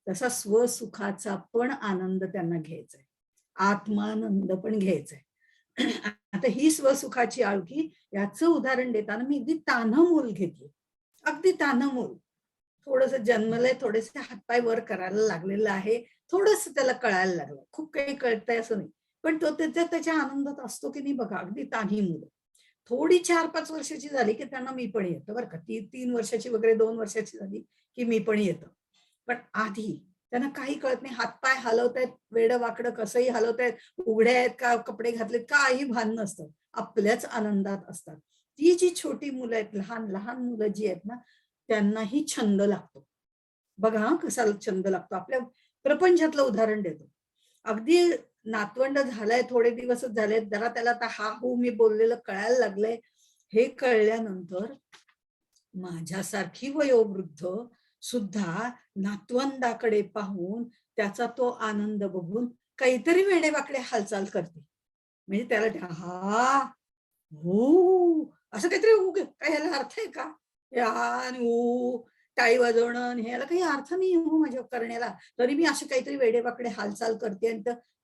Speaker 1: तसा स्वसुखाचा पण आनंद त्यांना घ्यायचा आहे. आत्मानंद पण घ्यायचा आहे. आता ही स्वसुखाची आळुकी याचं उदाहरण देताना मी अगदी तान्हं मूल घेतलं. अगदी तान्हं मूल. थोडस जन्मलंय, थोडेसे हातपाय वर करायला लागलेलं आहे. थोडस त्याला कळायला लागलं. खूप काही कळतंय असं नाही. पण तो त्याच्या आनंदात असतो की नाही बघा, अगदी तान्ही मुलं. थोडी 4-5 वर्षाची झाली की त्यांना मी पण येतं बरं का. ती 3 वर्षाची वगैरे 2 वर्षाची झाली की मी पण येतं. पण आधी त्यांना काही कळत नाही. हातपाय हलवतायत, वेडं वाकडं कसंही हलवतायत, उघडे आहेत का, कपडे घातलेत, काही भान नसतं. आपल्याच आनंदात असतात. ती जी छोटी मुलं आहेत, लहान लहान मुलं जी आहेत ना, त्यांनाही छंद लागतो. बघा कसा छंद लागतो. आपल्या प्रपंचातलं उदाहरण देतो. अगदी नातवंड झालंय, थोडे दिवसच झालेत, जरा त्याला आता हा हो मी बोललेलं कळायला लागलंय. हे कळल्यानंतर माझ्यासारखी वयोवृद्ध सुद्धा नातवंडाकडे पाहून त्याचा तो आनंद बघून काहीतरी वेडेवाकडे हालचाल करते. म्हणजे त्याला हा हो असं काहीतरी काय ह्याला अर्थ आहे का? टाळी वाजवणं ह्याला काही अर्थ नाही हो माझ्या करण्याला. तरी मी असे काहीतरी वेडेवाकडे हालचाल करते आणि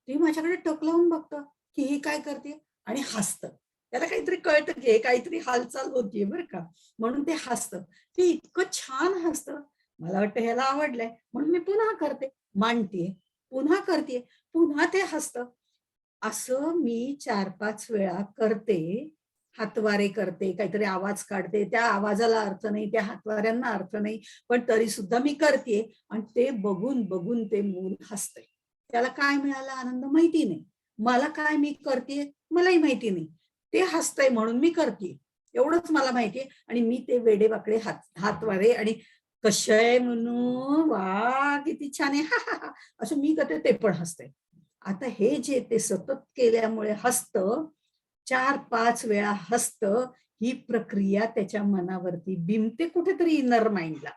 Speaker 1: ते माझ्याकडे टक लावून बघतं की ही काय करते आणि हसतं. त्याला काहीतरी कळतं की काहीतरी हालचाल होतीये बरं का, म्हणून ते हसतं. ते इतकं छान हसतं. मला वाटतं ह्याला आवडलंय म्हणून मी पुन्हा करते, मांडते, पुन्हा करते, पुन्हा ते हसतं. असं मी 4-5 वेळा करते. हातवारे करते, काहीतरी आवाज काढते, त्या आवाजाला अर्थ नाही, त्या हातवाऱ्यांना अर्थ नाही, पण तरी सुद्धा मी करते. आणि ते बघून बघून ते मूल हसतंय. त्याला काय मिळाला आनंद माहिती नाही. मला काय मी करते मलाही माहिती नाही. ते हसतंय म्हणून मी करते एवढंच मला माहितीये. आणि मी ते वेडेवाकडे हातवारे आणि कशय म्हणून वा किती छान आहे हा हा हा असं मी करते, ते पण हसते. आता हे जे ते सतत केल्यामुळे हसतं, 4-5 वेळा हसतं, ही प्रक्रिया त्याच्या मनावरती बिंबते कुठेतरी इनर माइंडला.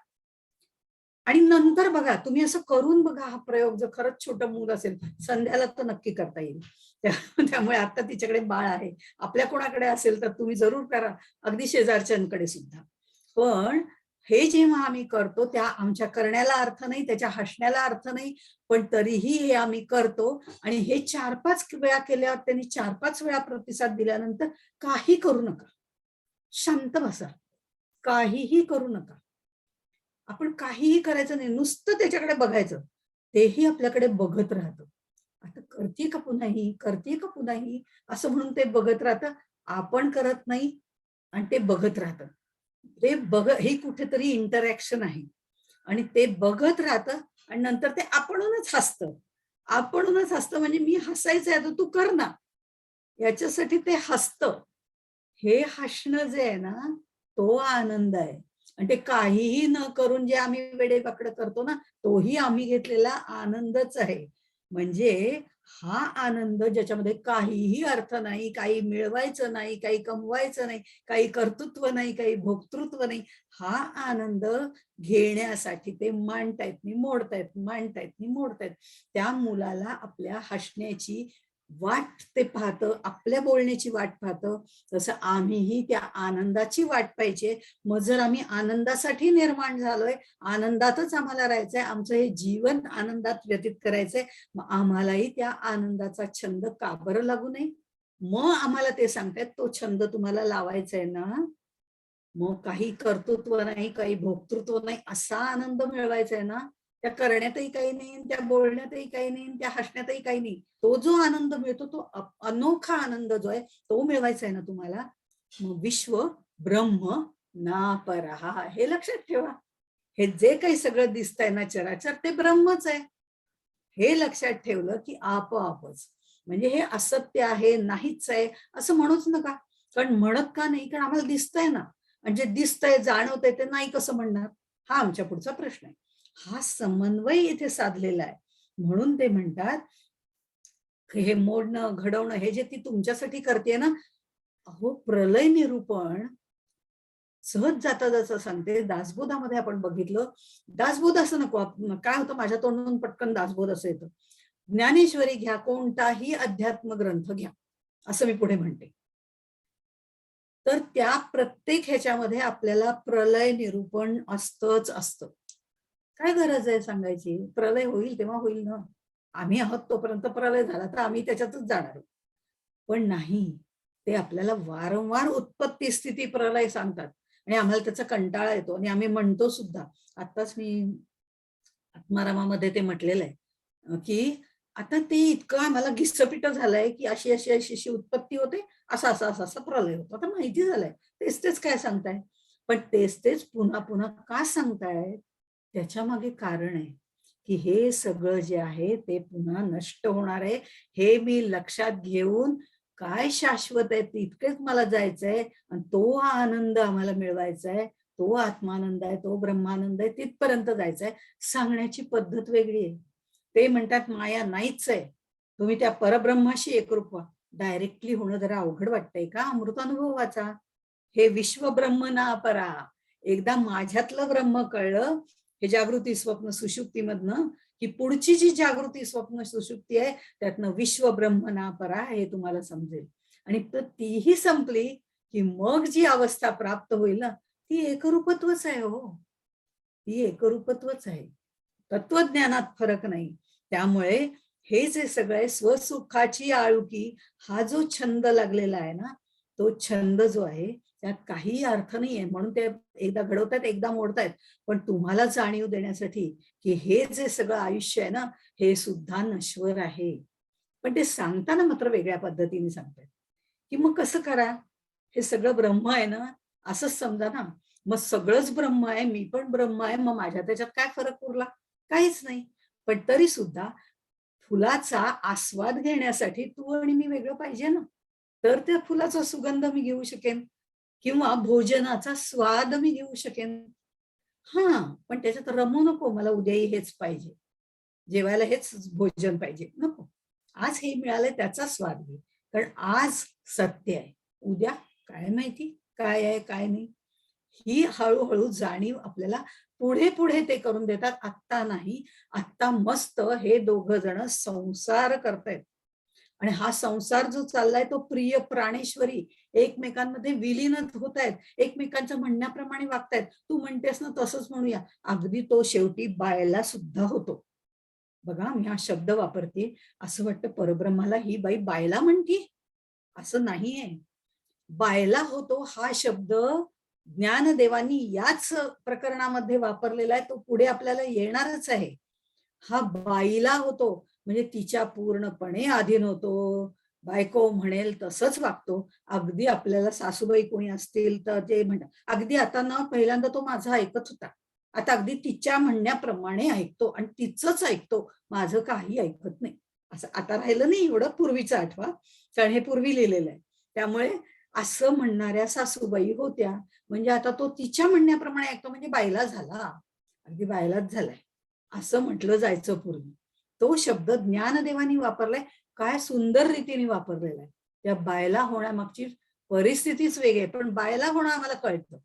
Speaker 1: आणि नंतर बघा, तुम्ही असं करून बघा हा प्रयोग, जर खरंच छोटं मूल असेल, संध्याला तर नक्की करता येईल. त्यामुळे आता तिच्याकडे बाळ आहे. आपल्या कोणाकडे असेल तर तुम्ही जरूर करा, अगदी शेजारच्यांकडे सुद्धा. पण हे जेव्हा आम्ही करतो, त्या आमच्या करण्याला अर्थ नाही, त्याच्या हसण्याला अर्थ नाही, पण तरीही हे आम्ही करतो. आणि हे 4-5 वेळा केल्यावर त्यांनी 4-5 वेळा प्रतिसाद दिल्यानंतर काही करू नका. शांत बसा. काहीही करू नका. आपण काहीही करायचं नाही, नुसतं त्याच्याकडे बघायचं. तेही आपल्याकडे बघत राहतं. आता करते का पुन्हा ही, करते का पुन्हा ही, असं म्हणून ते बघत राहतं. आपण करत नाही आणि ते बघत राहतं. ते ही कुठेतरी इंटरॅक्शन आहे. आणि ते बघत राहतं आणि नंतर ते आपणूनच हसतं. आपणूनच हसतं म्हणजे मी हसायचंय तर तू कर ना. याच्यासाठी ते हसतं. हे हसणं जे आहे ना, तो आनंद आहे. आणि ते काहीही न करून जे आम्ही वेडेवाकडं करतो ना, तोही आम्ही घेतलेला आनंदच आहे. म्हणजे हा आनंद ज्याच्यामध्ये काहीही अर्थ नाही, काही मिळवायचं नाही, काही कमवायचं नाही, काही कर्तृत्व नाही, काही भोक्तृत्व नाही. हा आनंद घेण्यासाठी ते मांडतायत, मी मोडतायत, मांडतायत, मी मोडतायत. त्या मुलाला आपल्या हसण्याची वाट ते पाहतं, आपल्या बोलण्याची वाट पाहतं. तसं आम्हीही त्या आनंदाची वाट पाहिजे. मग जर आम्ही आनंदासाठी निर्माण झालोय, आनंदातच आम्हाला राहायचंय, आमचं हे जीवन आनंदात व्यतीत करायचंय, मग आम्हालाही त्या आनंदाचा छंद का बरं लागू नये? मग आम्हाला ते सांगतायत, तो छंद तुम्हाला लावायचा आहे ना, मग काही कर्तृत्व नाही, काही भोक्तृत्व नाही, असा आनंद मिळवायचा आहे ना, त्या करण्यातही काही नाही, त्या बोलण्यातही काही नाही, त्या हसण्यातही काही नाही. तो जो आनंद मिळतो, तो अनोखा आनंद जो आहे, तो मिळवायचा आहे ना तुम्हाला, मग विश्व ब्रह्म नापरहा हे लक्षात ठेवा. हे जे काही सगळं दिसतंय ना चराचर, ते ब्रह्मच आहे. हे लक्षात ठेवलं की आपोआपच. म्हणजे हे असत्य आहे, नाहीच आहे, असं म्हणूच नका. कारण म्हणत का नाही? कारण आम्हाला दिसतंय ना. आणि जे दिसतंय, जाणवतंय ते नाही कसं म्हणणार? हा आमच्या पुढचा प्रश्न आहे. हा समन्वय इथे साधलेला आहे. म्हणून ते म्हणतात, हे मोडणं, घडवणं हे जे ती तुमच्यासाठी करतेय ना, अहो प्रलय निरूपण सहज जाता जसं सांगते, दासबोधामध्ये आपण बघितलं. दासबोध असं नको, काय होतं माझ्या तोंडून पटकन दासबोध असं येतं. ज्ञानेश्वरी घ्या, कोणताही अध्यात्म ग्रंथ घ्या, असं मी पुढे म्हणते. तर त्या प्रत्येक ह्याच्यामध्ये आपल्याला प्रलय निरूपण असतंच असतं. काय गरज आहे सांगायची? प्रलय होईल तेव्हा होईल ना. आम्ही आहोत तोपर्यंत प्रलय झाला तर आम्ही त्याच्यातच जाणार आहोत. पण नाही, ते आपल्याला वारंवार उत्पत्ती स्थिती प्रलय सांगतात आणि आम्हाला त्याचा कंटाळा येतो आणि आम्ही म्हणतो सुद्धा. आत्ताच मी आत्मारामामध्ये ते म्हटलेलं आहे, की आता ते इतकं आम्हाला घिस्सपिटं झालंय, की अशी उत्पत्ती होते, असा प्रलय होतो. आता माहिती झालंय. तेच काय सांगताय? पण तेच पुन्हा का सांगतायत? त्याच्यामागे कारण आहे, की हे सगळं जे आहे ते पुन्हा नष्ट होणार आहे. हे मी लक्षात घेऊन काय शाश्वत आहे तितकेच मला जायचंय आणि तो हा आनंद आम्हाला मिळवायचा आहे. तो आत्मानंद आहे, तो ब्रह्मानंद आहे, तिथपर्यंत जायचंय. सांगण्याची पद्धत वेगळी आहे. ते म्हणतात माया नाहीच आहे. तुम्ही त्या परब्रह्माशी एकरूप व्हा. डायरेक्टली होणं जरा अवघड वाटतंय का? अमृतानुभव वाचा. हे विश्व ब्रह्म ना परा. एकदा माझ्यातलं ब्रह्म कळलं, हे जागृती स्वप्न सुषुप्तीमधनं, की पुढची जी जागृती स्वप्न सुषुप्ती आहे, त्यातनं विश्व ब्रह्म ना परा हे तुम्हाला समजेल. आणि तीही संपली, की मग जी अवस्था प्राप्त होईल ना, ती एकरूपत्वच आहे हो. ती एकरूपत्वच आहे. तत्वज्ञानात फरक नाही. त्यामुळे हे जे सगळे स्वसुखाची आळुकी हा जो छंद लागलेला आहे ना, तो छंद जो आहे त्यात काही अर्थ नाहीये. म्हणून ते एकदा घडवतायत, एकदा मोडतायत. पण तुम्हाला जाणीव देण्यासाठी, की हे जे सगळं आयुष्य आहे ना, हे सुद्धा नश्वर आहे. पण ते सांगताना मात्र वेगळ्या पद्धतीने सांगतायत, की मग कसं करा? हे सगळं ब्रह्म आहे ना, असंच समजा ना. मग सगळंच ब्रह्म आहे, मी पण ब्रह्म आहे, मग माझ्या त्याच्यात काय फरक उरला? काहीच नाही. पण तरी सुद्धा फुलाचा आस्वाद घेण्यासाठी तू आणि मी वेगळं पाहिजे ना. तर त्या फुलाचा सुगंध मी घेऊ शकेन किंवा भोजनाचा स्वाद मी घेऊ शकेन. हां, पण त्याच्यात रमू नको, मला उद्याही हेच पाहिजे. जेवायला हेच भोजन पाहिजे. नको. आज हे मिळालंय त्याचा स्वाद घे. कारण आज सत्य आहे. उद्या काय माहिती काय आहे, काय नाही. ही हळू जाणीव आपल्याला पुढे-पुढे ते करून देतात. आत्ता नाही. आत्ता मस्त हे दोघं जण संसार करतायत. आणि हा संसार जो चाललाय तो प्रिय प्राणेश्वरी एकमेकांमध्ये विलीनच होतायत. एकमेकांच्या म्हणण्याप्रमाणे वागतायत. तू म्हणतेस ना तसंच म्हणूया. अगदी तो शेवटी बायला सुद्धा होतो. बघा मी हा शब्द वापरते. असं वाटतं परब्रह्माला ही बाई बायला म्हणतीये? असं नाहीये. बायला होतो हा शब्द ज्ञानदेवांनी याच प्रकरणामध्ये वापरलेला आहे. तो पुढे आपल्याला येणारच आहे. हा बाईला होतो म्हणजे तिच्या पूर्णपणे अधीन होतो. बायको म्हणेल तसंच वागतो. अगदी आपल्याला सासूबाई कोणी असतील तर ते म्हणतात, "अगदी आता ना पहिल्यांदा तो माझं ऐकत होता. आता अगदी तिच्या म्हणण्याप्रमाणे ऐकतो आणि तिचंच ऐकतो. माझं काही ऐकत नाही." असं आता राहिलं नाही एवढं पूर्वीचं आठवा. कारण हे पूर्वी लिहिलेलं आहे. त्यामुळे असं म्हणणाऱ्या सासूबाई होत्या. म्हणजे आता तो तिच्या म्हणण्याप्रमाणे ऐकतो म्हणजे बायला झाला. अगदी बायलाच झालाय. असं म्हटलं जायचं पूर्वी. तो शब्द ज्ञानदेवांनी वापरलाय. काय सुंदर रीतीने वापरलेला आहे. त्या बायला होण्यामागची परिस्थितीच वेगळी आहे. पण बायला होणं आम्हाला कळतं.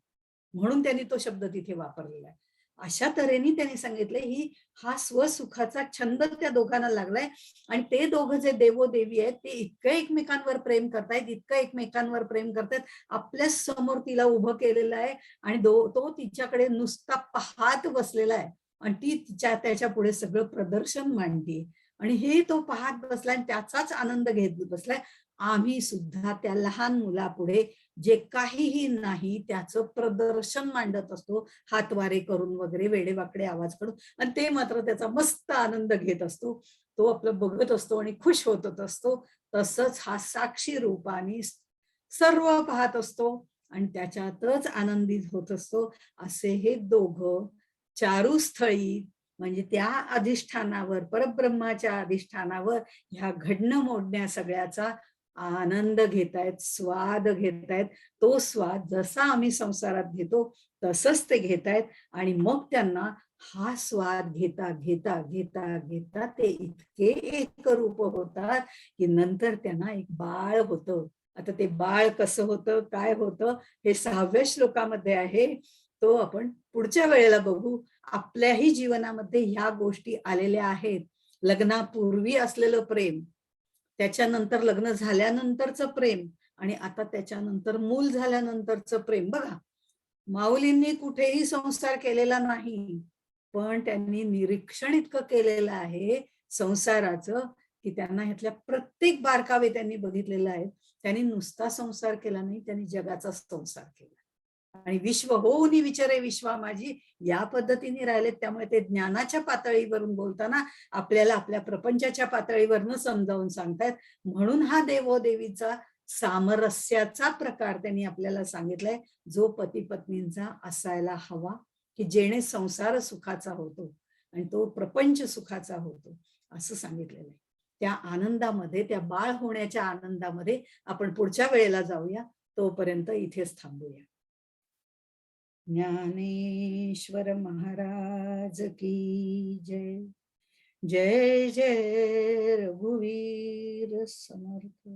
Speaker 1: म्हणून त्यांनी तो शब्द तिथे वापरलेला आहे. अशा तऱ्हेने त्यांनी सांगितलंय हा स्वसुखाचा छंद त्या दोघांना लागलाय आणि ते दोघं जे देवोदेवी आहेत ते इतकं एकमेकांवर प्रेम करतायत, इतकं एकमेकांवर प्रेम करतायत. आपल्या समोर तिला उभं केलेलं आहे आणि तो तिच्याकडे नुसता पाहत बसलेला आहे. आणि ती त्याच्या पुढे सगळं प्रदर्शन मांडते आणि हे तो पाहत बसलाय आणि त्याचाच आनंद घेत बसलाय. आम्ही सुद्धा त्या लहान मुलापुढे जे काहीही नाही त्याचं प्रदर्शन मांडत असतो, हातवारे करून वगैरे वेडेवाकडे आवाज काढून आणि ते मात्र त्याचा मस्त आनंद घेत असतो. तो आपलं बघत असतो आणि खुश होत असतो. तसंच हा साक्षी रूपाने सर्व पाहत असतो आणि त्याच्यातच आनंदित होत असतो. असे हे दोघं चारुस्थळी म्हणजे त्या अधिष्ठानावर, परब्रह्माच्या अधिष्ठानावर ह्या घडणं मोडण्या सगळ्याचा आनंद घेतायत, स्वाद घेतायत. तो स्वाद जसा आम्ही संसारात घेतो तसंच ते घेतायत आणि मग त्यांना हा स्वाद घेता, घेता, घेता, घेता ते इतके एकरूप होतात, की नंतर त्यांना एक बाळ होतं. आता ते बाळ कसं होतं, काय होतं हे 6व्या श्लोकामध्ये आहे. तो आपण पुढच्या वेळेला बघू. आपल्याही जीवनामध्ये ह्या गोष्टी आलेल्या आहेत. लग्नापूर्वी असलेलं प्रेम, त्याच्यानंतर लग्न झाल्यानंतरचं प्रेम आणि आता त्याच्यानंतर मूल झाल्यानंतरचं प्रेम. बघा, माऊलींनी कुठेही संसार केलेला नाही. पण त्यांनी निरीक्षण इतकं केलेलं आहे संसाराचं, की त्यांना ह्यातल्या प्रत्येक बारकावे त्यांनी बघितलेला आहे. त्यांनी नुसता संसार केला नाही, त्यांनी जगाचा संसार केला. आणि विश्व होऊनी विचारे विश्वा माझी या पद्धतीने राहिलेत. त्यामुळे ते ज्ञानाच्या पातळीवरून बोलताना आपल्याला आपल्या प्रपंचाच्या पातळीवरनं समजावून सांगतायत. म्हणून हा देवोदेवीचा सामरस्याचा प्रकार त्यांनी आपल्याला सांगितलाय, जो पती पत्नींचा असायला हवा, की जेणे संसार सुखाचा होतो आणि तो प्रपंच सुखाचा होतो असं सांगितलेलं आहे. त्या आनंदामध्ये, त्या बाळ होण्याच्या आनंदामध्ये आपण पुढच्या वेळेला जाऊया. तोपर्यंत इथेच थांबूया. ज्ञानेश्वर महाराज की जय. जय जय रघुवीर समर्थ.